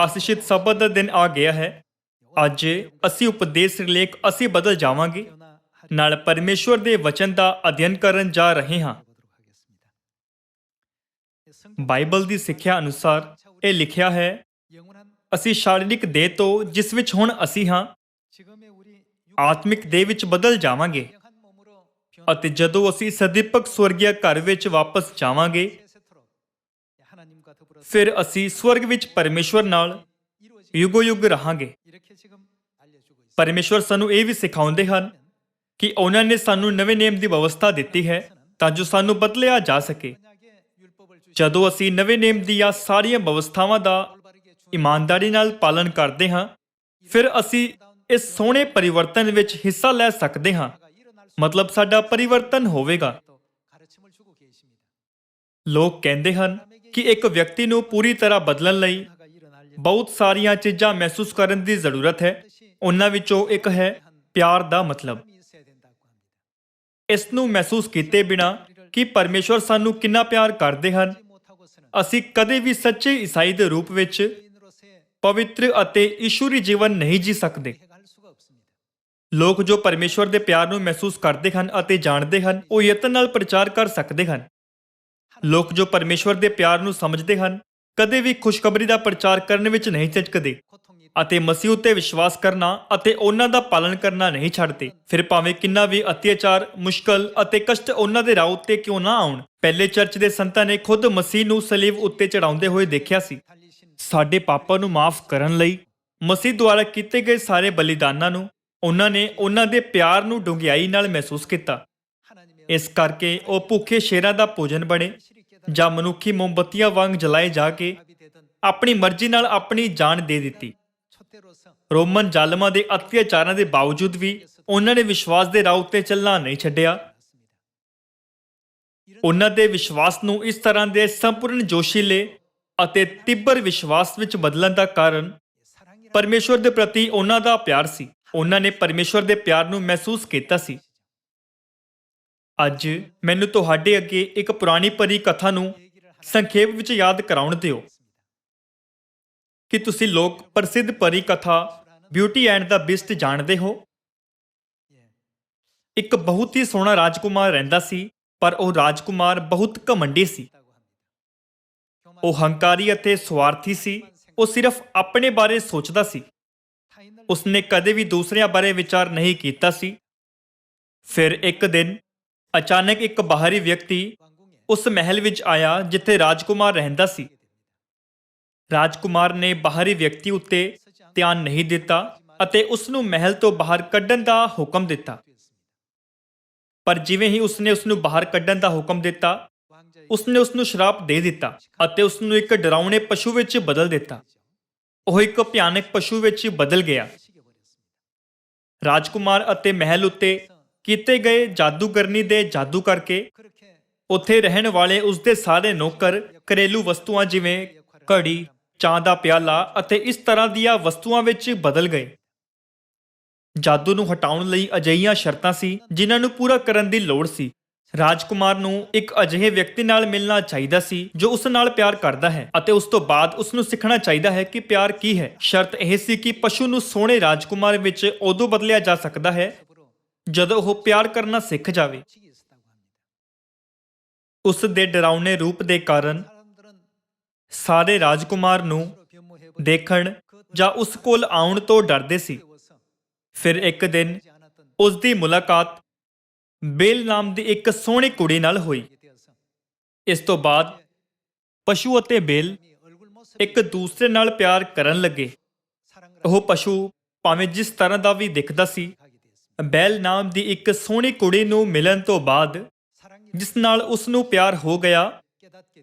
ਆਸ਼ੀਸ਼ਿਤ ਸਬਤ ਦਾ ਦਿਨ ਆ ਗਿਆ ਹੈ। ਅੱਜ ਅਸੀਂ ਉਪਦੇਸ਼ ਲੇਖ ਅਸੀਂ ਬਦਲ ਜਾਵਾਂਗੇ ਨਾਲ ਪਰਮੇਸ਼ਵਰ ਦੇ ਵਚਨ ਦਾ ਅਧਿਐਨ ਕਰਨ ਜਾ ਰਹੇ ਹਾਂ। ਬਾਈਬਲ ਦੀ ਸਿੱਖਿਆ ਅਨੁਸਾਰ ਇਹ ਲਿਖਿਆ ਹੈ, ਅਸੀਂ ਸ਼ਾਰੀਰਿਕ ਦੇਹ ਤੋਂ ਜਿਸ ਵਿੱਚ ਹੁਣ ਅਸੀਂ ਹਾਂ ਆਤਮਿਕ ਦੇਹ ਵਿੱਚ ਬਦਲ ਜਾਵਾਂਗੇ ਅਤੇ ਜਦੋਂ ਅਸੀਂ ਸਦੀਪਕ ਸਵਰਗੀय ਘਰ ਵਿੱਚ ਵਾਪਸ ਜਾਵਾਂਗੇ ਫਿਰ ਅਸੀਂ ਸਵਰਗ ਵਿੱਚ ਪਰਮੇਸ਼ਵਰ ਨਾਲ ਯੁਗੋ ਯੁਗ ਰਹਾਂਗੇ। ਪਰਮੇਸ਼ਵਰ ਸਾਨੂੰ ਇਹ ਵੀ ਸਿਖਾਉਂਦੇ ਹਨ ਕਿ ਉਹਨਾਂ ਨੇ ਸਾਨੂੰ ਨਵੇਂ ਨਿਯਮ ਦੀ ਵਿਵਸਥਾ ਦਿੱਤੀ ਹੈ ਤਾਂ ਜੋ ਸਾਨੂੰ ਬਦਲਿਆ ਜਾ ਸਕੇ। ਜਦੋਂ ਅਸੀਂ ਨਵੇਂ ਨਿਯਮ ਦੀਆਂ ਸਾਰੀਆਂ ਵਿਵਸਥਾਵਾਂ ਦਾ ਇਮਾਨਦਾਰੀ ਨਾਲ ਪਾਲਨ ਕਰਦੇ ਹਾਂ ਫਿਰ ਅਸੀਂ ਇਸ ਸੋਹਣੇ ਪਰਿਵਰਤਨ ਵਿੱਚ ਹਿੱਸਾ ਲੈ ਸਕਦੇ ਹਾਂ, ਮਤਲਬ ਸਾਡਾ ਪਰਿਵਰਤਨ ਹੋਵੇਗਾ। ਲੋਕ ਕਹਿੰਦੇ ਹਨ ਕਿ ਇੱਕ ਵਿਅਕਤੀ ਨੂੰ ਪੂਰੀ ਤਰ੍ਹਾਂ ਬਦਲਣ ਲਈ ਬਹੁਤ ਸਾਰੀਆਂ ਚੀਜ਼ਾਂ ਮਹਿਸੂਸ ਕਰਨ ਦੀ ਜ਼ਰੂਰਤ ਹੈ। ਉਹਨਾਂ ਵਿੱਚੋਂ ਇੱਕ ਹੈ ਪਿਆਰ ਦਾ ਮਤਲਬ। ਇਸ ਨੂੰ ਮਹਿਸੂਸ ਕੀਤੇ ਬਿਨਾਂ ਕਿ ਪਰਮੇਸ਼ਵਰ ਸਾਨੂੰ ਕਿੰਨਾ ਪਿਆਰ ਕਰਦੇ ਹਨ ਅਸੀਂ ਕਦੇ ਵੀ ਸੱਚੇ ਈਸਾਈ ਦੇ ਰੂਪ ਵਿੱਚ ਪਵਿੱਤਰ ਅਤੇ ਈਸ਼ਵਰੀ ਜੀਵਨ ਨਹੀਂ ਜੀ ਸਕਦੇ। ਲੋਕ ਜੋ ਪਰਮੇਸ਼ਵਰ ਦੇ ਪਿਆਰ ਨੂੰ ਮਹਿਸੂਸ ਕਰਦੇ ਹਨ ਅਤੇ ਜਾਣਦੇ ਹਨ ਉਹ ਯਤਨ ਨਾਲ ਪ੍ਰਚਾਰ ਕਰ ਸਕਦੇ ਹਨ। ਲੋਕ ਜੋ ਪਰਮੇਸ਼ਵਰ ਦੇ ਪਿਆਰ ਨੂੰ ਸਮਝਦੇ ਹਨ ਕਦੇ ਵੀ ਖੁਸ਼ਖਬਰੀ ਦਾ ਪ੍ਰਚਾਰ ਕਰਨ ਵਿੱਚ ਨਹੀਂ ਝਿਜਕਦੇ ਅਤੇ ਮਸੀਹ ਉੱਤੇ ਵਿਸ਼ਵਾਸ ਕਰਨਾ ਅਤੇ ਉਹਨਾਂ ਦਾ ਪਾਲਣ ਕਰਨਾ ਨਹੀਂ ਛੱਡਦੇ। ਫਿਰ ਭਾਵੇਂ ਕਿੰਨਾ ਵੀ ਅਤਿਆਚਾਰ, ਮੁਸ਼ਕਲ ਅਤੇ ਕਸ਼ਟ ਉਹਨਾਂ ਦੇ ਰਾਹ ਉੱਤੇ ਕਿਉਂ ਨਾ ਆਉਣ। ਪਹਿਲੇ ਚਰਚ ਦੇ ਸੰਤਾਂ ਨੇ ਖੁਦ ਮਸੀਹ ਨੂੰ ਸਲੀਬ ਉੱਤੇ ਚੜਾਉਂਦੇ ਹੋਏ ਦੇਖਿਆ ਸੀ। ਸਾਡੇ ਪਾਪਾਂ ਨੂੰ ਮਾਫ ਕਰਨ ਲਈ ਮਸੀਹ ਦੁਆਰਾ ਕੀਤੇ ਗਏ ਸਾਰੇ ਬਲੀਦਾਨਾਂ ਨੂੰ ਉਹਨਾਂ ਨੇ ਉਹਨਾਂ ਦੇ ਪਿਆਰ ਨੂੰ ਡੂੰਘਾਈ ਨਾਲ ਮਹਿਸੂਸ ਕੀਤਾ। ਇਸ ਕਰਕੇ ਉਹ ਭੁੱਖੇ ਸ਼ੇਰਾਂ ਦਾ ਭੋਜਨ ਬਣੇ ਜਾਂ ਮਨੁੱਖੀ ਮੋਮਬੱਤੀਆਂ ਵਾਂਗ ਜਲਾਏ ਜਾ ਕੇ ਆਪਣੀ ਮਰਜ਼ੀ ਨਾਲ ਆਪਣੀ ਜਾਨ ਦੇ ਦਿੱਤੀ। ਰੋਮਨ ਜ਼ਾਲਮਾਂ ਦੇ ਅਤਿਆਚਾਰਾਂ ਦੇ ਬਾਵਜੂਦ ਵੀ ਉਹਨਾਂ ਨੇ ਵਿਸ਼ਵਾਸ ਦੇ ਰਾਹ ਉੱਤੇ ਚੱਲਣਾ ਨਹੀਂ ਛੱਡਿਆ। ਉਹਨਾਂ ਦੇ ਵਿਸ਼ਵਾਸ ਨੂੰ ਇਸ ਤਰ੍ਹਾਂ ਦੇ ਸੰਪੂਰਨ ਜੋਸ਼ੀਲੇ ਅਤੇ ਤੀਬਰ ਵਿਸ਼ਵਾਸ ਵਿੱਚ ਬਦਲਣ ਦਾ ਕਾਰਨ ਪਰਮੇਸ਼ਵਰ ਦੇ ਪ੍ਰਤੀ ਉਹਨਾਂ ਦਾ ਪਿਆਰ ਸੀ। ਉਹਨਾਂ ਨੇ ਪਰਮੇਸ਼ਵਰ ਦੇ ਪਿਆਰ ਨੂੰ ਮਹਿਸੂਸ ਕੀਤਾ ਸੀ। ਅੱਜ ਮੈਨੂੰ ਤੁਹਾਡੇ ਅੱਗੇ ਇੱਕ ਪੁਰਾਣੀ ਪਰੀ ਕਥਾ ਨੂੰ ਸੰਖੇਪ ਵਿੱਚ ਯਾਦ ਕਰਾਉਣ ਦਿਓ। ਕਿ ਤੁਸੀਂ ਲੋਕ ਪ੍ਰਸਿੱਧ ਪਰੀ ਕਥਾ ਬਿਊਟੀ ਐਂਡ ਦਾ ਬੀਸਟ ਜਾਣਦੇ ਹੋ। ਇੱਕ ਬਹੁਤ ਹੀ ਸੋਹਣਾ ਰਾਜਕੁਮਾਰ ਰਹਿੰਦਾ ਸੀ, ਪਰ ਉਹ ਰਾਜਕੁਮਾਰ ਬਹੁਤ ਘਮੰਡੀ ਸੀ। ਉਹ ਹੰਕਾਰੀ ਅਤੇ ਸਵਾਰਥੀ ਸੀ। ਉਹ ਸਿਰਫ ਆਪਣੇ ਬਾਰੇ ਸੋਚਦਾ ਸੀ। ਉਸਨੇ ਕਦੇ ਵੀ ਦੂਸਰਿਆਂ ਬਾਰੇ ਵਿਚਾਰ ਨਹੀਂ ਕੀਤਾ ਸੀ। ਫਿਰ ਇੱਕ ਦਿਨ ਅਚਾਨਕ ਇੱਕ ਬਾਹਰੀ ਵਿਅਕਤੀ ਉਸ ਮਹਿਲ ਵਿੱਚ ਆਇਆ ਜਿੱਥੇ ਰਾਜਕੁਮਾਰ ਰਹਿੰਦਾ ਸੀ। ਰਾਜਕੁਮਾਰ ਨੇ ਬਾਹਰੀ ਵਿਅਕਤੀ ਉੱਤੇ ਧਿਆਨ ਨਹੀਂ ਦਿੱਤਾ ਅਤੇ ਉਸ ਨੂੰ ਮਹਿਲ ਤੋਂ ਬਾਹਰ ਕੱਢਣ ਦਾ ਹੁਕਮ ਦਿੱਤਾ। ਪਰ ਜਿਵੇਂ ਹੀ ਉਸਨੇ ਉਸ ਨੂੰ ਬਾਹਰ ਕੱਢਣ ਦਾ ਹੁਕਮ ਦਿੱਤਾ ਉਸਨੇ ਉਸ ਨੂੰ ਸ਼ਰਾਪ ਦੇ ਦਿੱਤਾ ਅਤੇ ਉਸ ਨੂੰ ਇੱਕ ਡਰਾਉਣੇ ਪਸ਼ੂ ਵਿੱਚ ਬਦਲ ਦਿੱਤਾ। ਉਹ ਇੱਕ ਭਿਆਨਕ ਪਸ਼ੂ ਵਿੱਚ ਬਦਲ ਗਿਆ। ਰਾਜਕੁਮਾਰ ਅਤੇ ਮਹਿਲ ਉੱਤੇ ਕੀਤੇ ਗਏ ਜਾਦੂਗਰਨੀ ਦੇ ਜਾਦੂ ਕਰਕੇ ਉੱਥੇ ਰਹਿਣ ਵਾਲੇ ਉਸਦੇ ਸਾਰੇ ਨੌਕਰ ਘਰੇਲੂ ਵਸਤੂਆਂ ਜਿਵੇਂ ਘੜੀ, ਚਾਹ ਦਾ ਪਿਆਲਾ ਅਤੇ ਇਸ ਤਰ੍ਹਾਂ ਦੀਆਂ ਵਸਤੂਆਂ ਵਿੱਚ ਬਦਲ ਗਏ। ਜਾਦੂ ਨੂੰ ਹਟਾਉਣ ਲਈ ਅਜਿਹੀਆਂ ਸ਼ਰਤਾਂ ਸੀ ਜਿਨ੍ਹਾਂ ਨੂੰ ਪੂਰਾ ਕਰਨ ਦੀ ਲੋੜ ਸੀ। ਰਾਜਕੁਮਾਰ ਨੂੰ ਇੱਕ ਅਜਿਹੇ ਵਿਅਕਤੀ ਨਾਲ ਮਿਲਣਾ ਚਾਹੀਦਾ ਸੀ ਜੋ ਉਸ ਨਾਲ ਪਿਆਰ ਕਰਦਾ ਹੈ ਅਤੇ ਉਸ ਤੋਂ ਬਾਅਦ ਉਸ ਨੂੰ ਸਿੱਖਣਾ ਚਾਹੀਦਾ ਹੈ ਕਿ ਪਿਆਰ ਕੀ ਹੈ। ਸ਼ਰਤ ਇਹ ਸੀ ਕਿ ਪਸ਼ੂ ਨੂੰ ਸੋਹਣੇ ਰਾਜਕੁਮਾਰ ਵਿੱਚ ਉਦੋਂ ਬਦਲਿਆ ਜਾ ਸਕਦਾ ਹੈ ਜਦੋਂ ਉਹ ਪਿਆਰ ਕਰਨਾ ਸਿੱਖ ਜਾਵੇ। ਉਸ ਦੇ ਡਰਾਉਣੇ ਰੂਪ ਦੇ ਕਾਰਨ ਸਾਰੇ ਰਾਜਕੁਮਾਰ ਨੂੰ ਦੇਖਣ ਜਾਂ ਉਸ ਕੋਲ ਆਉਣ ਤੋਂ ਡਰਦੇ ਸੀ। ਫਿਰ ਇੱਕ ਦਿਨ ਉਸ ਦੀ ਮੁਲਾਕਾਤ ਬੇਲ ਨਾਮ ਦੀ ਇੱਕ ਸੋਹਣੀ ਕੁੜੀ ਨਾਲ ਹੋਈ। ਇਸ ਤੋਂ ਬਾਅਦ ਪਸ਼ੂ ਅਤੇ ਬੇਲ ਇੱਕ ਦੂਸਰੇ ਨਾਲ ਪਿਆਰ ਕਰਨ ਲੱਗੇ। ਉਹ ਪਸ਼ੂ ਭਾਵੇਂ ਜਿਸ ਤਰ੍ਹਾਂ ਦਾ ਵੀ ਦਿਖਦਾ ਸੀ, ਬੈਲ ਨਾਮ ਦੀ ਇੱਕ ਸੋਹਣੀ ਕੁੜੀ ਨੂੰ ਮਿਲਣ ਤੋਂ ਬਾਅਦ ਜਿਸ ਨਾਲ ਉਸ ਨੂੰ ਪਿਆਰ ਹੋ ਗਿਆ,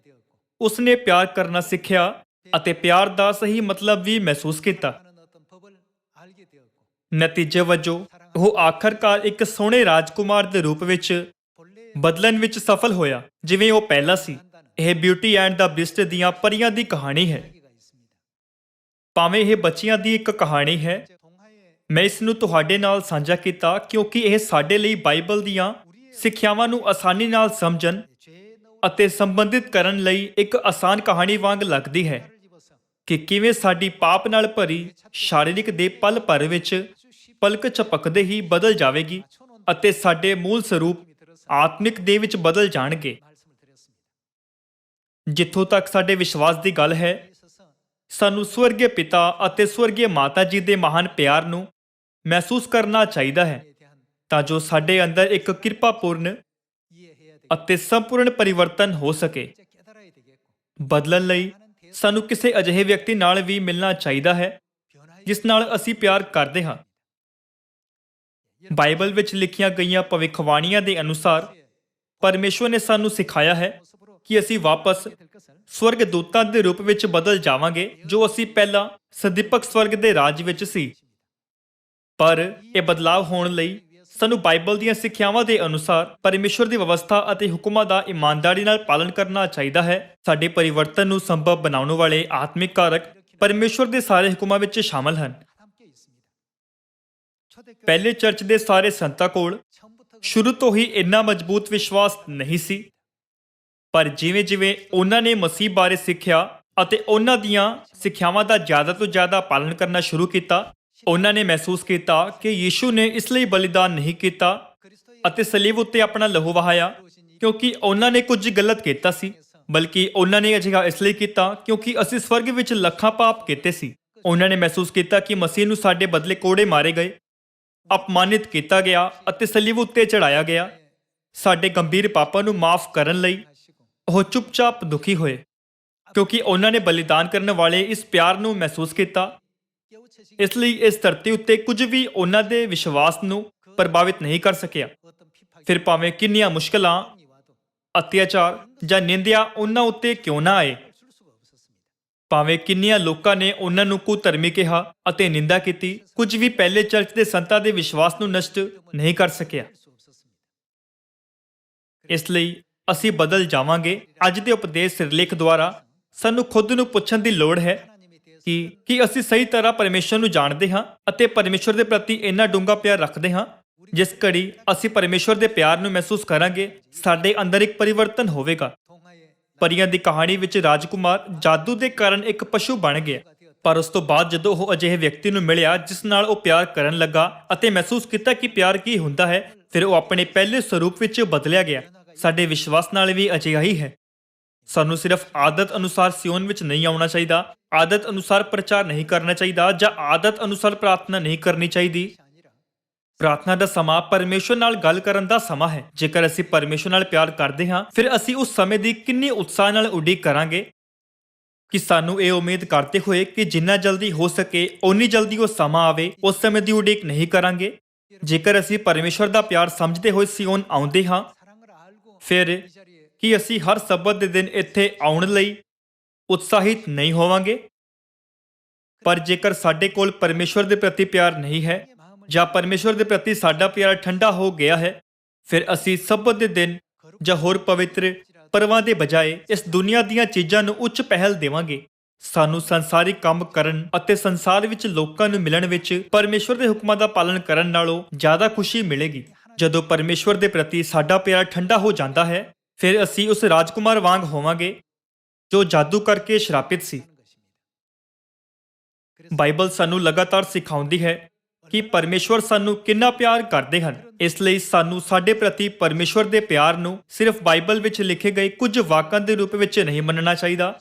ਉਸਨੇ ਪਿਆਰ ਕਰਨਾ ਸਿੱਖਿਆ ਅਤੇ ਪਿਆਰ ਦਾ ਸਹੀ ਮਤਲਬ ਵੀ ਮਹਿਸੂਸ ਕੀਤਾ। ਨਤੀਜੇ ਵਜੋਂ ਉਹ ਆਖਰਕਾਰ ਇੱਕ ਸੋਹਣੇ ਰਾਜਕੁਮਾਰ ਦੇ ਰੂਪ ਵਿੱਚ ਬਦਲਣ ਵਿੱਚ ਸਫਲ ਹੋਇਆ ਜਿਵੇਂ ਉਹ ਪਹਿਲਾਂ ਸੀ। ਇਹ ਬਿਊਟੀ ਐਂਡ ਦਾ ਬੀਸਟ ਦੀਆਂ ਪਰੀਆਂ ਦੀ ਕਹਾਣੀ ਹੈ। ਭਾਵੇਂ ਇਹ ਬੱਚਿਆਂ ਦੀ ਇੱਕ ਕਹਾਣੀ ਹੈ, ਮੈਂ ਇਸ ਨੂੰ ਤੁਹਾਡੇ ਨਾਲ ਸਾਂਝਾ ਕੀਤਾ ਕਿਉਂਕਿ ਇਹ ਸਾਡੇ ਲਈ ਬਾਈਬਲ ਦੀਆਂ ਸਿੱਖਿਆਵਾਂ ਨੂੰ ਆਸਾਨੀ ਨਾਲ ਸਮਝਣ ਅਤੇ ਸੰਬੰਧਿਤ ਕਰਨ ਲਈ ਇੱਕ ਆਸਾਨ ਕਹਾਣੀ ਵਾਂਗ ਲੱਗਦੀ ਹੈ। ਕਿ ਕਿਵੇਂ ਸਾਡੀ ਪਾਪ ਨਾਲ ਭਰੀ ਸਰੀਰਿਕ ਦੇ ਪਲ ਭਰ ਵਿੱਚ ਪਲਕ ਝਪਕਦੇ ਹੀ ਬਦਲ ਜਾਵੇਗੀ ਅਤੇ ਸਾਡੇ ਮੂਲ ਸਰੂਪ ਆਤਮਿਕ ਦੇ ਵਿੱਚ ਬਦਲ ਜਾਣਗੇ। ਜਿੱਥੋਂ ਤੱਕ ਸਾਡੇ ਵਿਸ਼ਵਾਸ ਦੀ ਗੱਲ ਹੈ, ਸਾਨੂੰ ਸਵਰਗੀ ਪਿਤਾ ਅਤੇ ਸਵਰਗੀ ਮਾਤਾ ਜੀ ਦੇ ਮਹਾਨ ਪਿਆਰ ਨੂੰ ਮਹਿਸੂਸ ਕਰਨਾ ਚਾਹੀਦਾ ਹੈ, ਤਾਂ ਜੋ ਸਾਡੇ ਅੰਦਰ ਇੱਕ ਕਿਰਪਾਪੂਰਨ ਅਤੇ ਸੰਪੂਰਨ ਪਰਿਵਰਤਨ ਹੋ ਸਕੇ। ਬਦਲਣ ਲਈ ਸਾਨੂੰ ਕਿਸੇ ਅਜਿਹੇ ਵਿਅਕਤੀ ਨਾਲ ਵੀ ਮਿਲਣਾ ਚਾਹੀਦਾ ਹੈ ਜਿਸ ਨਾਲ ਅਸੀਂ ਪਿਆਰ ਕਰਦੇ ਹਾਂ। ਬਾਈਬਲ ਵਿੱਚ ਲਿਖੀਆਂ ਗਈਆਂ ਭਵਿੱਖਬਾਣੀਆਂ ਦੇ ਅਨੁਸਾਰ ਪਰਮੇਸ਼ਵਰ ਨੇ ਸਾਨੂੰ ਸਿਖਾਇਆ ਹੈ ਕਿ ਅਸੀਂ ਵਾਪਸ ਸਵਰਗ ਦੂਤਾਂ ਦੇ ਰੂਪ ਵਿੱਚ ਬਦਲ ਜਾਵਾਂਗੇ, ਜੋ ਅਸੀਂ ਪਹਿਲਾਂ ਸਦੀਪਕ ਸਵਰਗ ਦੇ ਰਾਜ ਵਿੱਚ ਸੀ। ਪਰ ਇਹ ਬਦਲਾਅ ਹੋਣ ਲਈ ਸਾਨੂੰ ਬਾਈਬਲ ਦੀਆਂ ਸਿੱਖਿਆਵਾਂ ਦੇ ਅਨੁਸਾਰ ਪਰਮੇਸ਼ਵਰ ਦੀ ਵਿਵਸਥਾ ਅਤੇ ਹੁਕਮਾਂ ਦਾ ਇਮਾਨਦਾਰੀ ਨਾਲ ਪਾਲਣ ਕਰਨਾ ਚਾਹੀਦਾ ਹੈ। ਸਾਡੇ ਪਰਿਵਰਤਨ ਨੂੰ ਸੰਭਵ ਬਣਾਉਣ ਵਾਲੇ ਆਤਮਿਕ ਕਾਰਕ ਪਰਮੇਸ਼ਵਰ ਦੇ ਸਾਰੇ ਹੁਕਮਾਂ ਵਿੱਚ ਸ਼ਾਮਲ ਹਨ। ਪਹਿਲੇ ਚਰਚ ਦੇ ਸਾਰੇ ਸੰਤਾਂ ਕੋਲ ਸ਼ੁਰੂ ਤੋਂ ਹੀ ਇੰਨਾ ਮਜ਼ਬੂਤ ਵਿਸ਼ਵਾਸ ਨਹੀਂ ਸੀ, ਪਰ ਜਿਵੇਂ-ਜਿਵੇਂ ਉਹਨਾਂ ਨੇ ਮਸੀਹ ਬਾਰੇ ਸਿੱਖਿਆ ਅਤੇ ਉਹਨਾਂ ਦੀਆਂ ਸਿੱਖਿਆਵਾਂ ਦਾ ਜ਼ਿਆਦਾ ਤੋਂ ਜ਼ਿਆਦਾ ਪਾਲਣ ਕਰਨਾ ਸ਼ੁਰੂ ਕੀਤਾ, ਉਹਨਾਂ ਨੇ ਮਹਿਸੂਸ ਕੀਤਾ ਕਿ ਯੀਸ਼ੂ ਨੇ ਇਸ ਲਈ ਬਲੀਦਾਨ ਨਹੀਂ ਕੀਤਾ ਅਤੇ ਸਲੀਬ ਉੱਤੇ ਆਪਣਾ ਲਹੂ ਵਹਾਇਆ ਕਿਉਂਕਿ ਉਹਨਾਂ ਨੇ ਕੁਝ ਗਲਤ ਕੀਤਾ ਸੀ, ਬਲਕਿ ਉਹਨਾਂ ਨੇ ਅਜਿਹਾ ਇਸ ਲਈ ਕੀਤਾ ਕਿਉਂਕਿ ਅਸੀਂ ਸਵਰਗ ਵਿੱਚ ਲੱਖਾਂ ਪਾਪ ਕੀਤੇ ਸੀ। ਉਹਨਾਂ ਨੇ ਮਹਿਸੂਸ ਕੀਤਾ ਕਿ ਮਸੀਹ ਨੂੰ ਸਾਡੇ ਬਦਲੇ ਕੋੜੇ ਮਾਰੇ ਗਏ, ਅਪਮਾਨਿਤ ਕੀਤਾ ਗਿਆ ਅਤੇ ਸਲੀਬ ਉੱਤੇ ਚੜਾਇਆ ਗਿਆ। ਸਾਡੇ ਗੰਭੀਰ ਪਾਪਾਂ ਨੂੰ ਮਾਫ ਕਰਨ ਲਈ ਉਹ ਚੁੱਪਚਾਪ ਦੁਖੀ ਹੋਏ ਕਿਉਂਕਿ ਉਹਨਾਂ ਨੇ ਬਲੀਦਾਨ ਕਰਨ ਵਾਲੇ ਇਸ ਪਿਆਰ ਨੂੰ ਮਹਿਸੂਸ ਕੀਤਾ। ਇਸ ਲਈ ਇਸ ਧਰਤੀ ਉੱਤੇ ਕੁਝ ਵੀ ਉਹਨਾਂ ਦੇ ਵਿਸ਼ਵਾਸ ਨੂੰ ਪ੍ਰਭਾਵਿਤ ਨਹੀਂ ਕਰ ਸਕਿਆ। ਫਿਰ ਭਾਵੇਂ ਕਿੰਨੀਆਂ ਮੁਸ਼ਕਲਾਂ, ਅਤਿਆਚਾਰ ਜਾਂ ਨਿੰਦਿਆ ਉਹਨਾਂ ਉੱਤੇ ਕਿਉਂ ਨਾ ਆਏ, ਭਾਵੇਂ ਕਿੰਨੀਆਂ ਲੋਕਾਂ ਨੇ ਉਹਨਾਂ ਨੂੰ ਕੁਧਰਮੀ ਕਿਹਾ ਅਤੇ ਨਿੰਦਾ ਕੀਤੀ, ਕੁਝ ਵੀ ਪਹਿਲੇ ਚਰਚ ਦੇ ਸੰਤਾਂ ਦੇ ਵਿਸ਼ਵਾਸ ਨੂੰ ਨਸ਼ਟ ਨਹੀਂ ਕਰ ਸਕਿਆ। ਇਸ ਲਈ ਅਸੀਂ ਬਦਲ ਜਾਵਾਂਗੇ। ਅੱਜ ਦੇ ਉਪਦੇਸ਼ ਸਿਰਲੇਖ ਦੁਆਰਾ ਸਾਨੂੰ ਖੁਦ ਨੂੰ ਪੁੱਛਣ ਦੀ ਲੋੜ ਹੈ ਕਿ ਅਸੀਂ ਸਹੀ ਤਰ੍ਹਾਂ ਪਰਮੇਸ਼ਵਰ ਨੂੰ ਜਾਣਦੇ ਹਾਂ ਅਤੇ ਪਰਮੇਸ਼ਵਰ ਦੇ ਪ੍ਰਤੀ ਇੰਨਾ ਡੂੰਘਾ ਪਿਆਰ ਰੱਖਦੇ ਹਾਂ। ਜਿਸ ਘੜੀ ਅਸੀਂ ਪਰਮੇਸ਼ਵਰ ਦੇ ਪਿਆਰ ਨੂੰ ਮਹਿਸੂਸ ਕਰਾਂਗੇ, ਸਾਡੇ ਅੰਦਰ ਇੱਕ ਪਰਿਵਰਤਨ ਹੋਵੇਗਾ। ਪਰੀਆਂ ਦੀ ਕਹਾਣੀ ਵਿੱਚ ਰਾਜਕੁਮਾਰ ਜਾਦੂ ਦੇ ਕਾਰਨ ਇੱਕ ਪਸ਼ੂ ਬਣ ਗਿਆ, ਪਰ ਉਸ ਤੋਂ ਬਾਅਦ ਜਦੋਂ ਉਹ ਅਜਿਹੇ ਵਿਅਕਤੀ ਨੂੰ ਮਿਲਿਆ ਜਿਸ ਨਾਲ ਉਹ ਪਿਆਰ ਕਰਨ ਲੱਗਾ ਅਤੇ ਮਹਿਸੂਸ ਕੀਤਾ ਕਿ ਪਿਆਰ ਕੀ ਹੁੰਦਾ ਹੈ, ਫਿਰ ਉਹ ਆਪਣੇ ਪਹਿਲੇ ਸਰੂਪ ਵਿੱਚ ਬਦਲਿਆ ਗਿਆ। ਸਾਡੇ ਵਿਸ਼ਵਾਸ ਨਾਲ ਵੀ ਅਜਿਹਾ ਹੀ ਹੈ। ਸਾਨੂੰ ਸਿਰਫ ਆਦਤ ਅਨੁਸਾਰ ਸਿਓਨ ਵਿੱਚ ਨਹੀਂ ਆਉਣਾ ਚਾਹੀਦਾ, ਆਦਤ ਅਨੁਸਾਰ ਪ੍ਰਚਾਰ ਨਹੀਂ ਕਰਨਾ ਚਾਹੀਦਾ ਜਾਂ ਆਦਤ ਅਨੁਸਾਰ ਪ੍ਰਾਰਥਨਾ ਨਹੀਂ ਕਰਨੀ ਚਾਹੀਦੀ। ਪ੍ਰਾਰਥਨਾ ਦਾ ਸਮਾਂ ਪਰਮੇਸ਼ਵਰ ਨਾਲ ਗੱਲ ਕਰਨ ਦਾ ਸਮਾਂ ਹੈ। ਜੇਕਰ ਅਸੀਂ ਪਰਮੇਸ਼ਵਰ ਨਾਲ ਪਿਆਰ ਕਰਦੇ ਹਾਂ, ਫਿਰ ਅਸੀਂ ਉਸ ਸਮੇਂ ਦੀ ਕਿੰਨੀ ਉਤਸ਼ਾਹ ਨਾਲ ਉਡੀਕ ਕਰਾਂਗੇ ਕਿ ਸਾਨੂੰ ਇਹ ਉਮੀਦ ਕਰਦੇ ਹੋਏ ਕਿ ਜਿੰਨਾ ਜਲਦੀ ਹੋ ਸਕੇ ਓਨੀ ਜਲਦੀ ਉਹ ਸਮਾਂ ਆਵੇ, ਉਸ ਸਮੇਂ ਦੀ ਉਡੀਕ ਨਹੀਂ ਕਰਾਂਗੇ। ਜੇਕਰ ਅਸੀਂ ਪਰਮੇਸ਼ਵਰ ਦਾ ਪਿਆਰ ਸਮਝਦੇ ਹੋਏ ਸਿਓਨ ਆਉਂਦੇ ਹਾਂ, ਫਿਰ ਕੀ ਅਸੀਂ ਹਰ ਸਬਤ ਦੇ ਦਿਨ ਇੱਥੇ ਆਉਣ ਲਈ ਉਤਸ਼ਾਹਿਤ ਨਹੀਂ ਹੋਵਾਂਗੇ? ਪਰ ਜੇਕਰ ਸਾਡੇ ਕੋਲ ਪਰਮੇਸ਼ਵਰ ਦੇ ਪ੍ਰਤੀ ਪਿਆਰ ਨਹੀਂ ਹੈ ਜਾਂ ਪਰਮੇਸ਼ਵਰ ਦੇ ਪ੍ਰਤੀ ਸਾਡਾ ਪਿਆਰ ਠੰਡਾ ਹੋ ਗਿਆ ਹੈ, ਫਿਰ ਅਸੀਂ ਸਬਤ ਦੇ ਦਿਨ ਜਾਂ ਹੋਰ ਪਵਿੱਤਰ ਪਰਵਾਂ ਦੇ ਬਜਾਏ ਇਸ ਦੁਨੀਆ ਦੀਆਂ ਚੀਜ਼ਾਂ ਨੂੰ ਉੱਚ ਪਹਿਲ ਦੇਵਾਂਗੇ। ਸਾਨੂੰ ਸੰਸਾਰਿਕ ਕੰਮ ਕਰਨ ਅਤੇ ਸੰਸਾਰ ਵਿੱਚ ਲੋਕਾਂ ਨੂੰ ਮਿਲਣ ਵਿੱਚ ਪਰਮੇਸ਼ਵਰ ਦੇ ਹੁਕਮਾਂ ਦਾ ਪਾਲਣ ਕਰਨ ਨਾਲੋਂ ਜ਼ਿਆਦਾ ਖੁਸ਼ੀ ਮਿਲੇਗੀ। ਜਦੋਂ ਪਰਮੇਸ਼ਵਰ ਦੇ ਪ੍ਰਤੀ ਸਾਡਾ ਪਿਆਰ ਠੰਡਾ ਹੋ ਜਾਂਦਾ ਹੈ, ਫਿਰ ਅਸੀਂ ਉਸ ਰਾਜਕੁਮਾਰ ਵਾਂਗ ਹੋਵਾਂਗੇ ਜੋ ਜਾਦੂ ਕਰਕੇ ਸ਼ਰਾਪਿਤ ਸੀ। ਬਾਈਬਲ ਸਾਨੂੰ ਲਗਾਤਾਰ ਸਿਖਾਉਂਦੀ ਹੈ ਕਿ ਪਰਮੇਸ਼ਵਰ ਸਾਨੂੰ ਕਿੰਨਾ ਪਿਆਰ ਕਰਦੇ ਹਨ। ਇਸ ਲਈ ਸਾਨੂੰ ਸਾਡੇ ਪ੍ਰਤੀ ਪਰਮੇਸ਼ਵਰ ਦੇ ਪਿਆਰ ਨੂੰ ਸਿਰਫ ਬਾਈਬਲ ਵਿੱਚ ਲਿਖੇ ਗਏ ਕੁਝ ਵਾਕਾਂ ਦੇ ਰੂਪ ਵਿੱਚ ਨਹੀਂ ਮੰਨਣਾ ਚਾਹੀਦਾ।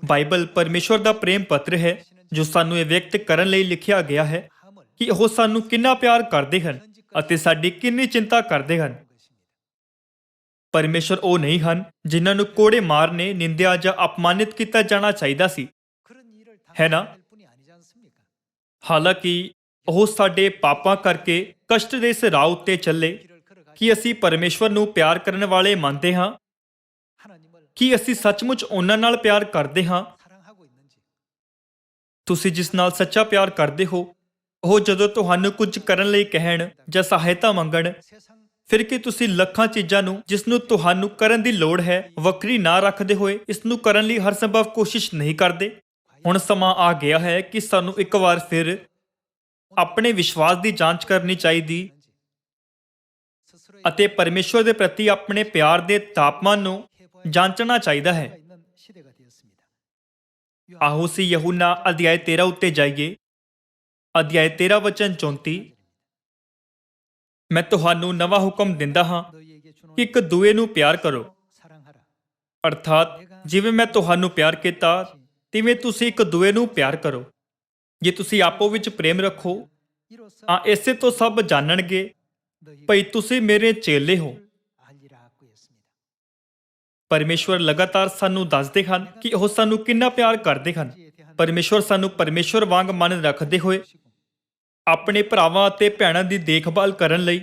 ਬਾਈਬਲ ਪਰਮੇਸ਼ਵਰ ਦਾ ਪ੍ਰੇਮ ਪੱਤਰ ਹੈ ਜੋ ਸਾਨੂੰ ਇਹ ਵਿਅਕਤ ਕਰਨ ਲਈ ਲਿਖਿਆ ਗਿਆ ਹੈ ਕਿ ਉਹ ਸਾਨੂੰ ਕਿੰਨਾ ਪਿਆਰ ਕਰਦੇ ਹਨ ਅਤੇ ਸਾਡੀ ਕਿੰਨੀ ਚਿੰਤਾ ਕਰਦੇ ਹਨ। ਪਰਮੇਸ਼ਵਰ ਉਹ ਨਹੀਂ ਹਨ ਜਿਨ੍ਹਾਂ ਨੂੰ ਕੋੜੇ ਮਾਰਨੇ, ਨਿੰਦਿਆ ਜਾਂ ਅਪਮਾਨਿਤ ਕੀਤਾ ਜਾਣਾ ਚਾਹੀਦਾ ਸੀ, ਹੈ ਨਾ? ਹਾਲਾਂਕਿ ਉਹ ਸਾਡੇ ਪਾਪਾਂ ਕਰਕੇ ਕਸ਼ਟ ਦੇ ਇਸ ਰਾਹ ਉੱਤੇ ਚੱਲੇ। ਕੀ ਅਸੀਂ ਪਰਮੇਸ਼ਵਰ ਨੂੰ ਪਿਆਰ ਕਰਨ ਵਾਲੇ ਮੰਨਦੇ ਹਾਂ? ਕੀ ਅਸੀਂ ਸੱਚਮੁੱਚ ਉਹਨਾਂ ਨਾਲ ਪਿਆਰ ਕਰਦੇ ਹਾਂ? ਤੁਸੀਂ ਜਿਸ ਨਾਲ ਸੱਚਾ ਪਿਆਰ ਕਰਦੇ ਹੋ, ਉਹ ਜਦੋਂ ਤੁਹਾਨੂੰ ਕੁਝ ਕਰਨ ਲਈ ਕਹਿਣ ਜਾਂ ਸਹਾਇਤਾ ਮੰਗਣ, ਫਿਰ ਕਿ ਤੁਸੀਂ ਲੱਖਾਂ ਚੀਜ਼ਾਂ ਨੂੰ ਜਿਸ ਨੂੰ ਤੁਹਾਨੂੰ ਕਰਨ ਦੀ ਲੋੜ ਹੈ ਵੱਖਰੀ ਨਾ ਰੱਖਦੇ ਹੋਏ ਇਸ ਨੂੰ ਕਰਨ ਲਈ ਹਰ ਸੰਭਵ ਕੋਸ਼ਿਸ਼ ਨਹੀਂ ਕਰਦੇ? ਹੁਣ ਸਮਾਂ ਆ ਗਿਆ ਹੈ ਕਿ ਸਾਨੂੰ ਇੱਕ ਵਾਰ ਫਿਰ ਆਪਣੇ ਵਿਸ਼ਵਾਸ ਦੀ ਜਾਂਚ ਕਰਨੀ ਚਾਹੀਦੀ ਅਤੇ ਪਰਮੇਸ਼ਵਰ ਦੇ ਪ੍ਰਤੀ ਆਪਣੇ ਪਿਆਰ ਦੇ ਤਾਪਮਾਨ ਨੂੰ ਜਾਂਚਣਾ ਚਾਹੀਦਾ ਹੈ। ਆਓ ਅਸੀਂ ਯਹੂਨਾ ਅਧਿਆਇ 13 ਉੱਤੇ ਜਾਈਏ। ਅਧਿਆਇ 13 ਵਚਨ 34। ਮੈਂ ਤੁਹਾਨੂੰ ਨਵਾਂ ਹੁਕਮ ਦਿੰਦਾ ਹਾਂ ਕਿ ਇੱਕ ਦੂਏ ਨੂੰ ਪਿਆਰ ਕਰੋ, ਅਰਥਾਤ ਜਿਵੇਂ ਮੈਂ ਤੁਹਾਨੂੰ ਪਿਆਰ ਕੀਤਾ ਤਿਵੇਂ ਤੁਸੀਂ ਇੱਕ ਦੂਏ ਨੂੰ ਪਿਆਰ ਕਰੋ। ਜੇ ਤੁਸੀਂ ਆਪੋ ਵਿੱਚ ਪ੍ਰੇਮ ਰੱਖੋ ਤਾਂ ਇਸੇ ਤੋਂ ਸਭ ਜਾਣਨਗੇ ਭਈ ਤੁਸੀਂ ਮੇਰੇ ਚੇਲੇ ਹੋ। ਪਰਮੇਸ਼ਵਰ ਲਗਾਤਾਰ ਸਾਨੂੰ ਦੱਸਦੇ ਹਨ ਕਿ ਉਹ ਸਾਨੂੰ ਕਿੰਨਾ ਪਿਆਰ ਕਰਦੇ ਹਨ। ਪਰਮੇਸ਼ਵਰ ਸਾਨੂੰ ਪਰਮੇਸ਼ਵਰ ਵਾਂਗ ਮਨ ਰੱਖਦੇ ਹੋਏ ਆਪਣੇ ਭਰਾਵਾਂ ਅਤੇ ਭੈਣਾਂ ਦੀ ਦੇਖਭਾਲ ਕਰਨ ਲਈ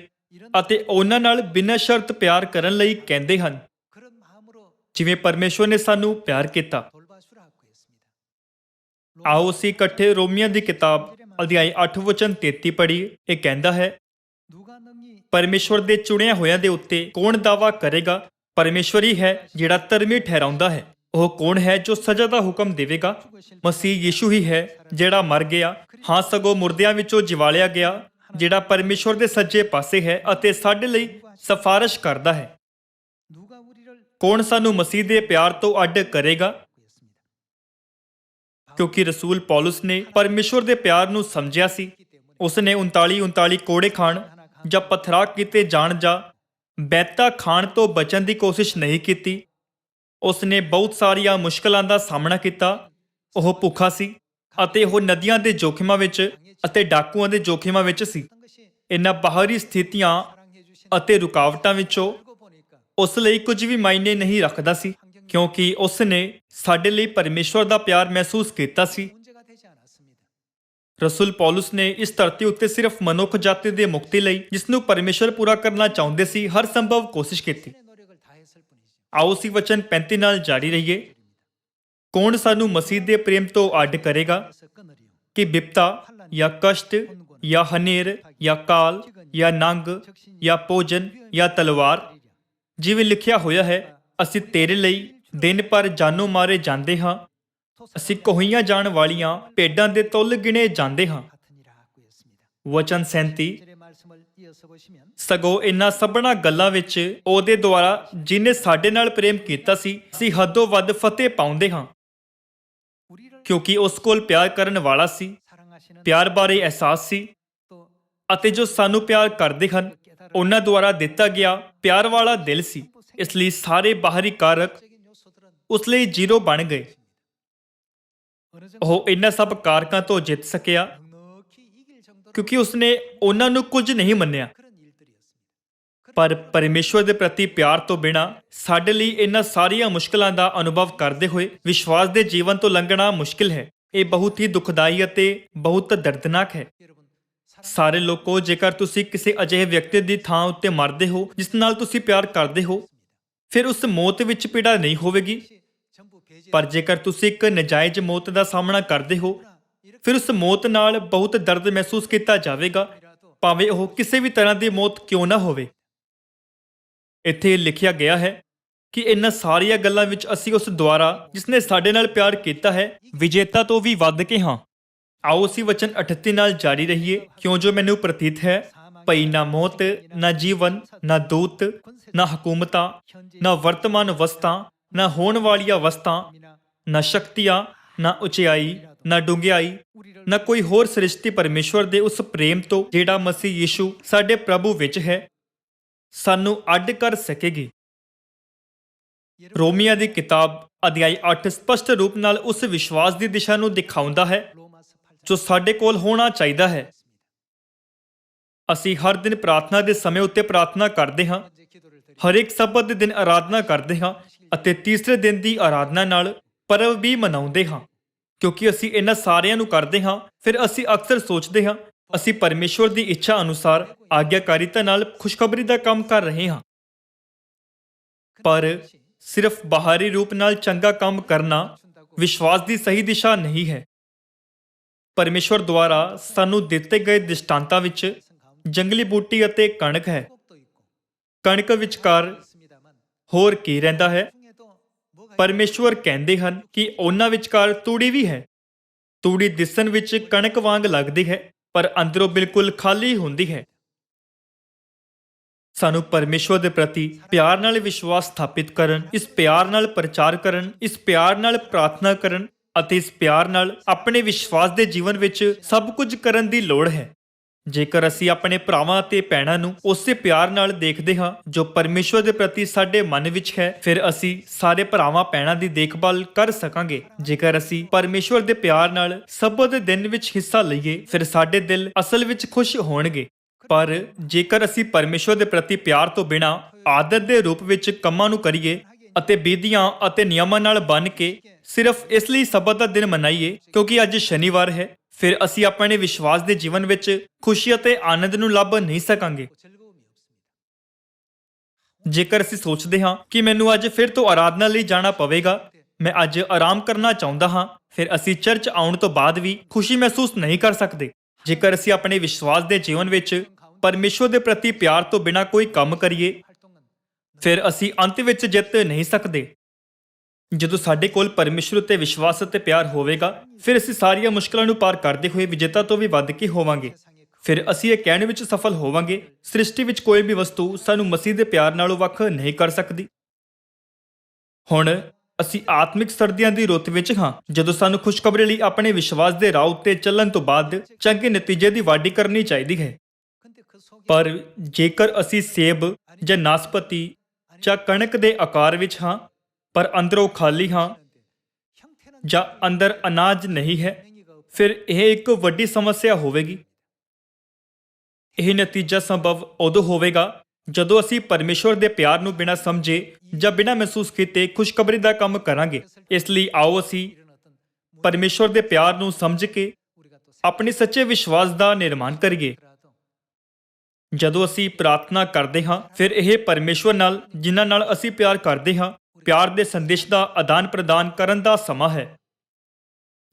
ਅਤੇ ਉਹਨਾਂ ਨਾਲ ਬਿਨਾਂ ਸ਼ਰਤ ਪਿਆਰ ਕਰਨ ਲਈ ਕਹਿੰਦੇ ਹਨ, ਜਿਵੇਂ ਪਰਮੇਸ਼ਵਰ ਨੇ ਸਾਨੂੰ ਪਿਆਰ ਕੀਤਾ। ਆਓ ਅਸੀਂ ਇਕੱਠੇ ਰੋਮੀਆਂ ਦੀ ਕਿਤਾਬ ਅਧਿਆਇ 8 ਵਚਨ 33 ਪੜ੍ਹੀਏ। ਇਹ ਕਹਿੰਦਾ ਹੈ, ਪਰਮੇਸ਼ਵਰ ਦੇ ਚੁਣਿਆ ਹੋਇਆਂ ਦੇ ਉੱਤੇ ਕੌਣ ਦਾਅਵਾ ਕਰੇਗਾ? ਪਰਮੇਸ਼ਵਰ ਹੀ ਹੈ ਜਿਹੜਾ ਧਰਮੀ ਠਹਿਰਾਉਂਦਾ ਹੈ। ਉਹ ਕੌਣ ਹੈ ਜੋ ਸਜ਼ਾ ਦਾ ਹੁਕਮ ਦੇਵੇਗਾ? ਮਸੀਹ ਯੀਸ਼ੂ ਹੀ ਹੈ ਜਿਹੜਾ ਮਰ ਗਿਆ, ਹਾਂ ਸਗੋਂ ਮੁਰਦਿਆਂ ਵਿੱਚੋਂ ਜਿਵਾਲਿਆ ਗਿਆ, ਜਿਹੜਾ ਪਰਮੇਸ਼ਵਰ ਦੇ ਸੱਜੇ ਪਾਸੇ ਹੈ ਅਤੇ ਸਾਡੇ ਲਈ ਸਿਫਾਰਿਸ਼ ਕਰਦਾ ਹੈ। ਕੌਣ ਸਾਨੂੰ ਮਸੀਹ ਦੇ ਪਿਆਰ ਤੋਂ ਅੱਡ ਕਰੇਗਾ? ਕਿਉਂਕਿ ਰਸੂਲ ਪੌਲੁਸ ਨੇ ਪਰਮੇਸ਼ਵਰ ਦੇ ਪਿਆਰ ਨੂੰ ਸਮਝਿਆ ਸੀ। ਉਸ ਨੇ 39 ਕੋੜੇ ਖਾਣ ਜਾਂ ਪਥਰਾ ਕੀਤੇ ਜਾਣ ਜਾਂ ਬੈਤਾ ਖਾਣ ਤੋਂ ਬਚਣ ਦੀ ਕੋਸ਼ਿਸ਼ ਨਹੀਂ ਕੀਤੀ। ਉਸ ਨੇ ਬਹੁਤ ਸਾਰੀਆਂ ਮੁਸ਼ਕਲਾਂ ਦਾ ਸਾਹਮਣਾ ਕੀਤਾ। ਉਹ ਭੁੱਖਾ ਸੀ ਅਤੇ ਉਹ ਨਦੀਆਂ ਦੇ ਜੋਖਿਮਾਂ ਵਿੱਚ ਅਤੇ ਡਾਕੂਆਂ ਦੇ ਜੋਖਿਮਾਂ ਵਿੱਚ ਸੀ। ਇਨ੍ਹਾਂ ਬਾਹਰੀ ਸਥਿਤੀਆਂ ਅਤੇ ਰੁਕਾਵਟਾਂ ਵਿੱਚੋਂ ਉਸ ਲਈ ਕੁਝ ਵੀ ਮਾਇਨੇ ਨਹੀਂ ਰੱਖਦਾ ਸੀ, ਕਿਉਂਕਿ ਉਸ ਨੇ ਸਾਡੇ ਲਈ ਪਰਮੇਸ਼ਵਰ ਦਾ ਪਿਆਰ ਮਹਿਸੂਸ ਕੀਤਾ ਸੀ। ਰਸੂਲ ਪੌਲੁਸ ਨੇ ਇਸ ਧਰਤੀ ਉੱਤੇ ਸਿਰਫ ਮਨੁੱਖ ਜਾਤੀ ਦੇ ਮੁਕਤੀ ਲਈ, ਜਿਸ ਨੂੰ ਪਰਮੇਸ਼ਵਰ ਪੂਰਾ ਕਰਨਾ ਚਾਹੁੰਦੇ ਸੀ, ਹਰ ਸੰਭਵ ਕੋਸ਼ਿਸ਼ ਕੀਤੀ। ਆਓ ਅਸੀਂ ਵਚਨ 35 ਨਾਲ ਜਾਰੀ ਰਹੀਏ। ਕੌਣ ਸਾਨੂੰ ਮਸੀਹ ਦੇ ਪ੍ਰੇਮ ਤੋਂ ਅੱਡ ਕਰੇਗਾ? ਕਿ ਬਿਪਤਾ ਜਾਂ ਕਸ਼ਟ ਜਾਂ ਹਨੇਰ ਜਾਂ ਕਾਲ ਜਾਂ ਨੰਗ ਜਾਂ ਭੋਜਨ ਜਾਂ ਤਲਵਾਰ? ਜਿਵੇਂ ਲਿਖਿਆ ਹੋਇਆ ਹੈ, ਅਸੀਂ ਤੇਰੇ ਲਈ ਦਿਨ ਭਰ ਜਾਨੋਂ ਮਾਰੇ ਜਾਂਦੇ ਹਾਂ, ਅਸੀਂ ਕੋਹੀਆਂ ਜਾਣ ਵਾਲੀਆਂ ਭੇਡਾਂ ਦੇ ਤੁੱਲ ਗਿਣੇ ਜਾਂਦੇ ਹਾਂ। ਵਚਨ 37। ਸਗੋਂ ਇਨ੍ਹਾਂ ਸਭਨਾਂ ਗੱਲਾਂ ਵਿੱਚ ਉਹਦੇ ਦੁਆਰਾ ਜਿਹਨੇ ਸਾਡੇ ਨਾਲ ਪ੍ਰੇਮ ਕੀਤਾ ਸੀ, ਅਸੀਂ ਹੱਦੋਂ ਵੱਧ ਫਤਿਹ ਪਾਉਂਦੇ ਹਾਂ, ਕਿਉਂਕਿ ਉਸ ਕੋਲ ਪਿਆਰ ਕਰਨ ਵਾਲਾ ਸੀ, ਪਿਆਰ ਬਾਰੇ ਅਹਿਸਾਸ ਸੀ, ਅਤੇ ਜੋ ਸਾਨੂੰ ਪਿਆਰ ਕਰਦੇ ਹਨ ਉਹਨਾਂ ਦੁਆਰਾ ਦਿੱਤਾ ਗਿਆ ਪਿਆਰ ਵਾਲਾ ਦਿਲ ਸੀ। ਇਸ ਲਈ ਸਾਰੇ ਬਾਹਰੀ ਕਾਰਕ ਉਸ ਲਈ ਜ਼ੀਰੋ ਬਣ ਗਏ। ਉਹ ਇਹਨਾਂ ਸਭ ਕਾਰਕਾਂ ਤੋਂ ਜਿੱਤ ਸਕਿਆ ਕਿਉਂਕਿ ਉਸਨੇ ਉਹਨਾਂ ਨੂੰ ਕੁਝ ਨਹੀਂ ਮੰਨਿਆ। ਪਰ ਪਰਮੇਸ਼ਵਰ ਦੇ ਪ੍ਰਤੀ ਪਿਆਰ ਤੋਂ ਬਿਨਾਂ ਸਾਡੇ ਲਈ ਇਹਨਾਂ ਸਾਰੀਆਂ ਮੁਸ਼ਕਲਾਂ ਦਾ ਅਨੁਭਵ ਕਰਦੇ ਹੋਏ ਵਿਸ਼ਵਾਸ ਦੇ ਜੀਵਨ ਤੋਂ ਲੰਘਣਾ ਮੁਸ਼ਕਿਲ ਹੈ। ਇਹ ਬਹੁਤ ਹੀ ਦੁਖਦਾਈ ਅਤੇ ਬਹੁਤ ਦਰਦਨਾਕ ਹੈ। ਸਾਰੇ ਲੋਕੋ, ਜੇਕਰ ਤੁਸੀਂ ਕਿਸੇ ਅਜਿਹੇ ਵਿਅਕਤੀ ਦੀ ਥਾਂ ਉੱਤੇ ਮਰਦੇ ਹੋ ਜਿਸ ਨਾਲ ਤੁਸੀਂ ਪਿਆਰ ਕਰਦੇ ਹੋ, ਫਿਰ ਉਸ ਮੌਤ ਵਿੱਚ ਪੀੜਾ ਨਹੀਂ ਹੋਵੇਗੀ। ਪਰ ਜੇਕਰ ਤੁਸੀਂ ਇੱਕ ਨਜਾਇਜ਼ ਮੌਤ ਦਾ ਸਾਹਮਣਾ ਕਰਦੇ ਹੋ, ਫਿਰ ਉਸ ਮੌਤ ਨਾਲ ਬਹੁਤ ਦਰਦ ਮਹਿਸੂਸ ਕੀਤਾ ਜਾਵੇਗਾ, ਭਾਵੇਂ ਉਹ ਕਿਸੇ ਵੀ ਤਰ੍ਹਾਂ ਦੀ ਮੌਤ ਕਿਉਂ ਨਾ ਹੋਵੇ। ਇੱਥੇ ਲਿਖਿਆ ਗਿਆ ਹੈ ਕਿ ਇਹਨਾਂ ਸਾਰੀਆਂ ਗੱਲਾਂ ਵਿੱਚ ਅਸੀਂ ਉਸ ਦੁਆਰਾ ਜਿਸ ਨੇ ਸਾਡੇ ਨਾਲ ਪਿਆਰ ਕੀਤਾ ਹੈ, ਵਿਜੇਤਾ ਤੋਂ ਵੀ ਵੱਧ ਕੇ ਹਾਂ। ਆਓ ਅਸੀਂ ਵਚਨ 38 ਨਾਲ ਜਾਰੀ ਰਹੀਏ। ਕਿਉਂ ਜੋ ਮੈਨੂੰ ਪ੍ਰਤੀਤ ਹੈ ਭਈ ਨਾ ਮੌਤ, ਨਾ ਜੀਵਨ, ਨਾ ਦੂਤ, ਨਾ ਹਕੂਮਤਾਂ, ਨਾ ਵਰਤਮਾਨ ਅਵਸਥਾ, ਨਾ ਹੋਣ ਵਾਲੀਆਂ ਅਵਸਥਾਂ, ਨਾ ਸ਼ਕਤੀਆਂ, ਨਾ ਉਚਾਈ, ਨਾ ਡੂੰਘਾਈ, ਨਾ ਕੋਈ ਹੋਰ ਸ੍ਰਿਸ਼ਟੀ ਪਰਮੇਸ਼ਵਰ ਦੇ ਉਸ ਪ੍ਰੇਮ ਤੋਂ ਜਿਹੜਾ ਮਸੀਹ ਯੀਸ਼ੂ ਸਾਡੇ ਪ੍ਰਭੂ ਵਿੱਚ ਹੈ, ਸਾਨੂੰ ਅੱਡ ਕਰ ਸਕੇਗੀ। ਰੋਮੀਆਂ ਦੀ ਕਿਤਾਬ ਅਧਿਆਇ 8 ਸਪਸ਼ਟ ਰੂਪ ਨਾਲ ਉਸ ਵਿਸ਼ਵਾਸ ਦੀ ਦਿਸ਼ਾ ਨੂੰ ਦਿਖਾਉਂਦਾ ਹੈ ਜੋ ਸਾਡੇ ਕੋਲ ਹੋਣਾ ਚਾਹੀਦਾ ਹੈ। ਅਸੀਂ ਹਰ ਦਿਨ ਪ੍ਰਾਰਥਨਾ ਦੇ ਸਮੇਂ ਉੱਤੇ ਪ੍ਰਾਰਥਨਾ ਕਰਦੇ ਹਾਂ, ਹਰੇਕ ਸਬਤ ਦੇ ਦਿਨ ਆਰਾਧਨਾ ਕਰਦੇ ਹਾਂ ਅਤੇ ਤੀਸਰੇ ਦਿਨ ਦੀ ਆਰਾਧਨਾ ਨਾਲ ਪਰਵ ਵੀ ਮਨਾਉਂਦੇ ਹਾਂ। ਕਿਉਂਕਿ ਅਸੀਂ ਇਹਨਾਂ ਸਾਰਿਆਂ ਨੂੰ ਕਰਦੇ ਹਾਂ, ਫਿਰ ਅਸੀਂ ਅਕਸਰ ਸੋਚਦੇ ਹਾਂ ਅਸੀਂ ਪਰਮੇਸ਼ਵਰ ਦੀ ਇੱਛਾ ਅਨੁਸਾਰ ਆਗਿਆਕਾਰੀਤਾ ਨਾਲ ਖੁਸ਼ਖਬਰੀ ਦਾ ਕੰਮ ਕਰ ਰਹੇ ਹਾਂ। ਪਰ ਸਿਰਫ ਬਾਹਰੀ ਰੂਪ ਨਾਲ ਚੰਗਾ ਕੰਮ ਕਰਨਾ ਵਿਸ਼ਵਾਸ ਦੀ ਸਹੀ ਦਿਸ਼ਾ ਨਹੀਂ ਹੈ। ਪਰਮੇਸ਼ਵਰ ਦੁਆਰਾ ਸਾਨੂੰ ਦਿੱਤੇ ਗਏ ਦ੍ਰਿਸ਼ਟਾਂਤਾਂ ਵਿੱਚ ਜੰਗਲੀ ਬੂਟੀ ਅਤੇ ਕਣਕ ਹੈ। ਕਣਕ ਵਿਚਕਾਰ ਹੋਰ ਕੀ ਰਹਿੰਦਾ ਹੈ? ਪਰਮੇਸ਼ਵਰ ਕਹਿੰਦੇ ਹਨ ਕਿ ਉਹਨਾਂ ਵਿਚਕਾਰ ਤੂੜੀ ਵੀ ਹੈ। ਤੂੜੀ ਦਿਸਣ ਵਿੱਚ ਕਣਕ ਵਾਂਗ ਲੱਗਦੀ ਹੈ, ਪਰ ਅੰਦਰੋਂ ਬਿਲਕੁਲ ਖਾਲੀ ਹੁੰਦੀ ਹੈ। ਸਾਨੂੰ ਪਰਮੇਸ਼ਵਰ ਦੇ ਪ੍ਰਤੀ ਪਿਆਰ ਨਾਲ ਵਿਸ਼ਵਾਸ ਸਥਾਪਿਤ ਕਰਨ, ਇਸ ਪਿਆਰ ਨਾਲ ਪ੍ਰਚਾਰ ਕਰਨ, ਇਸ ਪਿਆਰ ਨਾਲ ਪ੍ਰਾਰਥਨਾ ਕਰਨ ਅਤੇ ਇਸ ਪਿਆਰ ਨਾਲ ਆਪਣੇ ਵਿਸ਼ਵਾਸ ਦੇ ਜੀਵਨ ਵਿੱਚ ਸਭ ਕੁਝ ਕਰਨ ਦੀ ਲੋੜ ਹੈ। ਜੇਕਰ ਅਸੀਂ ਆਪਣੇ ਭਰਾਵਾਂ ਅਤੇ ਭੈਣਾਂ ਨੂੰ ਉਸੇ ਪਿਆਰ ਨਾਲ ਦੇਖਦੇ ਹਾਂ ਜੋ ਪਰਮੇਸ਼ਵਰ ਦੇ ਪ੍ਰਤੀ ਸਾਡੇ ਮਨ ਵਿੱਚ ਹੈ, ਫਿਰ ਅਸੀਂ ਸਾਰੇ ਭਰਾਵਾਂ ਭੈਣਾਂ ਦੀ ਦੇਖਭਾਲ ਕਰ ਸਕਾਂਗੇ। ਜੇਕਰ ਅਸੀਂ ਪਰਮੇਸ਼ਵਰ ਦੇ ਪਿਆਰ ਨਾਲ ਸਬਤ ਦੇ ਦਿਨ ਵਿੱਚ ਹਿੱਸਾ ਲਈਏ, ਫਿਰ ਸਾਡੇ ਦਿਲ ਅਸਲ ਵਿੱਚ ਖੁਸ਼ ਹੋਣਗੇ। ਪਰ ਜੇਕਰ ਅਸੀਂ ਪਰਮੇਸ਼ਵਰ ਦੇ ਪ੍ਰਤੀ ਪਿਆਰ ਤੋਂ ਬਿਨਾਂ ਆਦਤ ਦੇ ਰੂਪ ਵਿੱਚ ਕੰਮਾਂ ਨੂੰ ਕਰੀਏ ਅਤੇ ਵਿਧੀਆਂ ਅਤੇ ਨਿਯਮਾਂ ਨਾਲ ਬੰਨ੍ਹ ਕੇ ਸਿਰਫ ਇਸ ਲਈ ਸਬਤ ਦਾ ਦਿਨ ਮਨਾਈਏ ਕਿਉਂਕਿ ਅੱਜ ਸ਼ਨੀਵਾਰ ਹੈ, ਫਿਰ ਅਸੀਂ ਆਪਣੇ ਵਿਸ਼ਵਾਸ ਦੇ ਜੀਵਨ ਵਿੱਚ ਖੁਸ਼ੀ ਅਤੇ ਆਨੰਦ ਨੂੰ ਲੱਭ ਨਹੀਂ ਸਕਾਂਗੇ। ਜੇਕਰ ਅਸੀਂ ਸੋਚਦੇ ਹਾਂ ਕਿ ਮੈਨੂੰ ਅੱਜ ਫਿਰ ਤੋਂ ਆਰਾਧਨਾ ਲਈ ਜਾਣਾ ਪਵੇਗਾ, ਮੈਂ ਅੱਜ ਆਰਾਮ ਕਰਨਾ ਚਾਹੁੰਦਾ ਹਾਂ, ਫਿਰ ਅਸੀਂ ਚਰਚ ਆਉਣ ਤੋਂ ਬਾਅਦ ਵੀ ਖੁਸ਼ੀ ਮਹਿਸੂਸ ਨਹੀਂ ਕਰ ਸਕਦੇ। ਜੇਕਰ ਅਸੀਂ ਆਪਣੇ ਵਿਸ਼ਵਾਸ ਦੇ ਜੀਵਨ ਵਿੱਚ ਪਰਮੇਸ਼ਵਰ ਦੇ ਪ੍ਰਤੀ ਪਿਆਰ ਤੋਂ ਬਿਨਾਂ ਕੋਈ ਕੰਮ ਕਰੀਏ, ਫਿਰ ਅਸੀਂ ਅੰਤ ਵਿੱਚ ਜਿੱਤ ਨਹੀਂ ਸਕਦੇ। ਜਦੋਂ ਸਾਡੇ ਕੋਲ ਪਰਮੇਸ਼ਵਰ ਉੱਤੇ ਵਿਸ਼ਵਾਸ ਅਤੇ ਪਿਆਰ ਹੋਵੇਗਾ, ਫਿਰ ਅਸੀਂ ਸਾਰੀਆਂ ਮੁਸ਼ਕਲਾਂ ਨੂੰ ਪਾਰ ਕਰਦੇ ਹੋਏ ਵਿਜੇਤਾ ਤੋਂ ਵੀ ਵੱਧ ਕੇ ਹੋਵਾਂਗੇ। ਫਿਰ ਅਸੀਂ ਇਹ ਕਹਿਣ ਵਿੱਚ ਸਫਲ ਹੋਵਾਂਗੇ, ਸ੍ਰਿਸ਼ਟੀ ਵਿੱਚ ਕੋਈ ਵੀ ਵਸਤੂ ਸਾਨੂੰ ਮਸੀਹ ਦੇ ਪਿਆਰ ਨਾਲੋਂ ਵੱਖ ਨਹੀਂ ਕਰ ਸਕਦੀ। ਹੁਣ ਅਸੀਂ ਆਤਮਿਕ ਸਰਦੀਆਂ ਦੀ ਰੁੱਤ ਵਿੱਚ ਹਾਂ, ਜਦੋਂ ਸਾਨੂੰ ਖੁਸ਼ਖਬਰੀ ਲਈ ਆਪਣੇ ਵਿਸ਼ਵਾਸ ਦੇ ਰਾਹ ਉੱਤੇ ਚੱਲਣ ਤੋਂ ਬਾਅਦ ਚੰਗੇ ਨਤੀਜੇ ਦੀ ਵਾਢੀ ਕਰਨੀ ਚਾਹੀਦੀ ਹੈ। ਪਰ ਜੇਕਰ ਅਸੀਂ ਸੇਬ ਜਾਂ ਨਾਸਪਤੀ ਜਾਂ ਕਣਕ ਦੇ ਆਕਾਰ ਵਿੱਚ ਹਾਂ ਪਰ ਅੰਦਰੋਂ ਖਾਲੀ ਹਾਂ ਜਾਂ ਅੰਦਰ ਅਨਾਜ ਨਹੀਂ ਹੈ, ਫਿਰ ਇਹ ਇੱਕ ਵੱਡੀ ਸਮੱਸਿਆ ਹੋਵੇਗੀ। ਇਹ ਨਤੀਜਾ ਸੰਭਵ ਉਦੋਂ ਹੋਵੇਗਾ ਜਦੋਂ ਅਸੀਂ ਪਰਮੇਸ਼ਵਰ ਦੇ ਪਿਆਰ ਨੂੰ ਬਿਨਾਂ ਸਮਝੇ ਜਾਂ ਬਿਨਾਂ ਮਹਿਸੂਸ ਕੀਤੇ ਖੁਸ਼ਖਬਰੀ ਦਾ ਕੰਮ ਕਰਾਂਗੇ। ਇਸ ਲਈ ਆਓ ਅਸੀਂ ਪਰਮੇਸ਼ਵਰ ਦੇ ਪਿਆਰ ਨੂੰ ਸਮਝ ਕੇ ਆਪਣੇ ਸੱਚੇ ਵਿਸ਼ਵਾਸ ਦਾ ਨਿਰਮਾਣ ਕਰੀਏ। ਜਦੋਂ ਅਸੀਂ ਪ੍ਰਾਰਥਨਾ ਕਰਦੇ ਹਾਂ, ਫਿਰ ਇਹ ਪਰਮੇਸ਼ਵਰ ਨਾਲ, ਜਿਨ੍ਹਾਂ ਨਾਲ ਅਸੀਂ ਪਿਆਰ ਕਰਦੇ ਹਾਂ, ਪਿਆਰ ਦੇ ਸੰਦੇਸ਼ ਦਾ ਆਦਾਨ ਪ੍ਰਦਾਨ ਕਰਨ ਦਾ ਸਮਾਂ ਹੈ।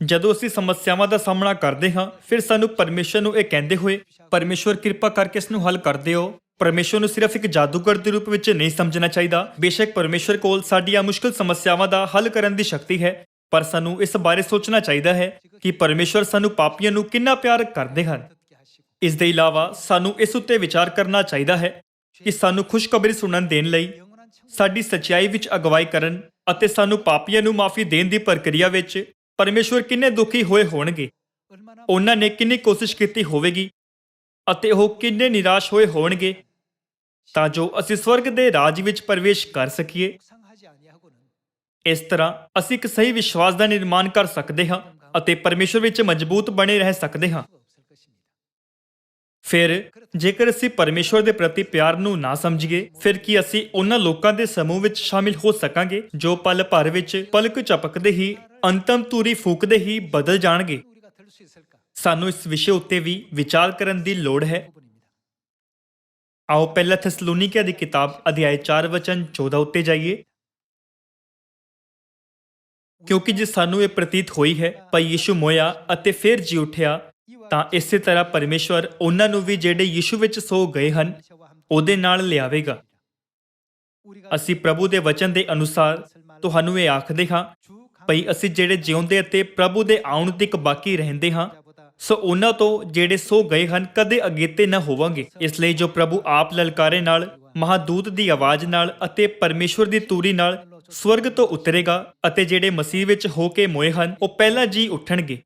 ਜਦੋਂ ਅਸੀਂ ਸਮੱਸਿਆਵਾਂ ਦਾ ਸਾਹਮਣਾ ਕਰਦੇ ਹਾਂ, ਫਿਰ ਸਾਨੂੰ ਪਰਮੇਸ਼ਵਰ ਨੂੰ ਇਹ ਕਹਿੰਦੇ ਹੋਏ, ਪਰਮੇਸ਼ਵਰ ਕਿਰਪਾ ਕਰਕੇ ਇਸ ਨੂੰ ਹੱਲ ਕਰ ਦਿਓ, ਪਰਮੇਸ਼ਵਰ ਨੂੰ ਸਿਰਫ ਇੱਕ ਜਾਦੂਗਰ ਦੇ ਰੂਪ ਵਿੱਚ ਨਹੀਂ ਸਮਝਣਾ ਚਾਹੀਦਾ। ਬੇਸ਼ੱਕ ਪਰਮੇਸ਼ਵਰ ਕੋਲ ਸਾਡੀਆਂ ਮੁਸ਼ਕਲ ਸਮੱਸਿਆਵਾਂ ਦਾ ਹੱਲ ਕਰਨ ਦੀ ਸ਼ਕਤੀ ਹੈ, ਪਰ ਸਾਨੂੰ ਇਸ ਬਾਰੇ ਸੋਚਣਾ ਚਾਹੀਦਾ ਹੈ ਕਿ ਪਰਮੇਸ਼ਵਰ ਸਾਨੂੰ ਪਾਪੀਆਂ ਨੂੰ ਕਿੰਨਾ ਪਿਆਰ ਕਰਦੇ ਹਨ। ਇਸ ਦੇ ਇਲਾਵਾ ਸਾਨੂੰ ਇਸ ਉੱਤੇ ਵਿਚਾਰ ਕਰਨਾ ਚਾਹੀਦਾ ਹੈ ਕਿ ਸਾਨੂੰ ਖੁਸ਼ਖਬਰੀ ਸੁਣਨ ਦੇਣ ਲਈ, ਸਾਡੀ ਸੱਚਾਈ ਵਿੱਚ ਅਗਵਾਈ ਕਰਨ ਅਤੇ ਸਾਨੂੰ ਪਾਪੀਆਂ ਨੂੰ ਮਾਫੀ ਦੇਣ ਦੀ ਪ੍ਰਕਿਰਿਆ ਵਿੱਚ ਪਰਮੇਸ਼ਵਰ ਕਿੰਨੇ ਦੁਖੀ ਹੋਏ ਹੋਣਗੇ। ਉਹਨਾਂ ਨੇ ਕਿੰਨੀ ਕੋਸ਼ਿਸ਼ ਕੀਤੀ ਹੋਵੇਗੀ ਅਤੇ ਉਹ ਕਿੰਨੇ ਨਿਰਾਸ਼ ਹੋਏ ਹੋਣਗੇ ਤਾਂ ਜੋ ਅਸੀਂ ਸਵਰਗ ਦੇ ਰਾਜ ਵਿੱਚ ਪ੍ਰਵੇਸ਼ ਕਰ ਸਕੀਏ। ਇਸ ਤਰ੍ਹਾਂ ਅਸੀਂ ਇੱਕ ਸਹੀ ਵਿਸ਼ਵਾਸ ਦਾ ਨਿਰਮਾਣ ਕਰ ਸਕਦੇ ਹਾਂ ਅਤੇ ਪਰਮੇਸ਼ਵਰ ਵਿੱਚ ਮਜ਼ਬੂਤ ਬਣੇ ਰਹਿ ਸਕਦੇ ਹਾਂ। ਫਿਰ ਜੇਕਰ ਅਸੀਂ ਪਰਮੇਸ਼ਵਰ ਦੇ ਪ੍ਰਤੀ ਪਿਆਰ ਨੂੰ ਨਾ ਸਮਝੀਏ, ਫਿਰ ਕੀ ਅਸੀਂ ਉਹਨਾਂ ਲੋਕਾਂ ਦੇ ਸਮੂਹ ਵਿੱਚ ਸ਼ਾਮਿਲ ਹੋ ਸਕਾਂਗੇ ਜੋ ਪਲ ਭਰ ਵਿੱਚ ਪਲਕ ਝਪਕਦੇ ਹੀ, ਅੰਤਮ ਧੂਰੀ ਫੂਕਦੇ ਹੀ ਬਦਲ ਜਾਣਗੇ? ਸਾਨੂੰ ਇਸ ਵਿਸ਼ੇ ਉੱਤੇ ਵੀ ਵਿਚਾਰ ਕਰਨ ਦੀ ਲੋੜ ਹੈ। ਆਓ ਪਹਿਲਾ ਥੈਸਲੂਨੀਕੀਆਂ ਦੀ ਕਿਤਾਬ ਅਧਿਆਇ 4 ਵਚਨ 14 ਉੱਤੇ ਜਾਈਏ। ਕਿਉਂਕਿ ਜੇ ਸਾਨੂੰ ਇਹ ਪ੍ਰਤੀਤ ਹੋਈ ਹੈ ਭਾਈ ਯੀਸ਼ੂ ਮੋਇਆ ਅਤੇ ਫਿਰ ਜੀ ਉੱਠਿਆ, ਤਾਂ ਇਸੇ ਤਰ੍ਹਾਂ ਪਰਮੇਸ਼ਵਰ ਉਹਨਾਂ ਨੂੰ ਵੀ ਜਿਹੜੇ ਯੀਸ਼ੂ ਵਿੱਚ ਸੋ ਗਏ ਹਨ ਉਹਦੇ ਨਾਲ ਲਿਆਵੇਗਾ। ਅਸੀਂ ਪ੍ਰਭੂ ਦੇ ਵਚਨ ਦੇ ਅਨੁਸਾਰ ਤੁਹਾਨੂੰ ਇਹ ਆਖਦੇ ਹਾਂ ਭਈ ਅਸੀਂ ਜਿਹੜੇ ਜਿਉਂਦੇ ਅਤੇ ਪ੍ਰਭੂ ਦੇ ਆਉਣ ਤੱਕ ਬਾਕੀ ਰਹਿੰਦੇ ਹਾਂ, ਸੋ ਉਹਨਾਂ ਤੋਂ ਜਿਹੜੇ ਸੋ ਗਏ ਹਨ ਕਦੇ ਅਗੇਤੇ ਨਾ ਹੋਵਾਂਗੇ। ਇਸ ਲਈ ਜੋ ਪ੍ਰਭੂ ਆਪ ਲਲਕਾਰੇ ਨਾਲ, ਮਹਾਦੂਤ ਦੀ ਆਵਾਜ਼ ਨਾਲ ਅਤੇ ਪਰਮੇਸ਼ਵਰ ਦੀ ਤੂਰੀ ਨਾਲ ਸਵਰਗ ਤੋਂ ਉਤਰੇਗਾ ਅਤੇ ਜਿਹੜੇ ਮਸੀਹ ਵਿੱਚ ਹੋ ਕੇ ਮੋਏ ਹਨ ਉਹ ਪਹਿਲਾਂ ਜੀ ਉੱਠਣਗੇ।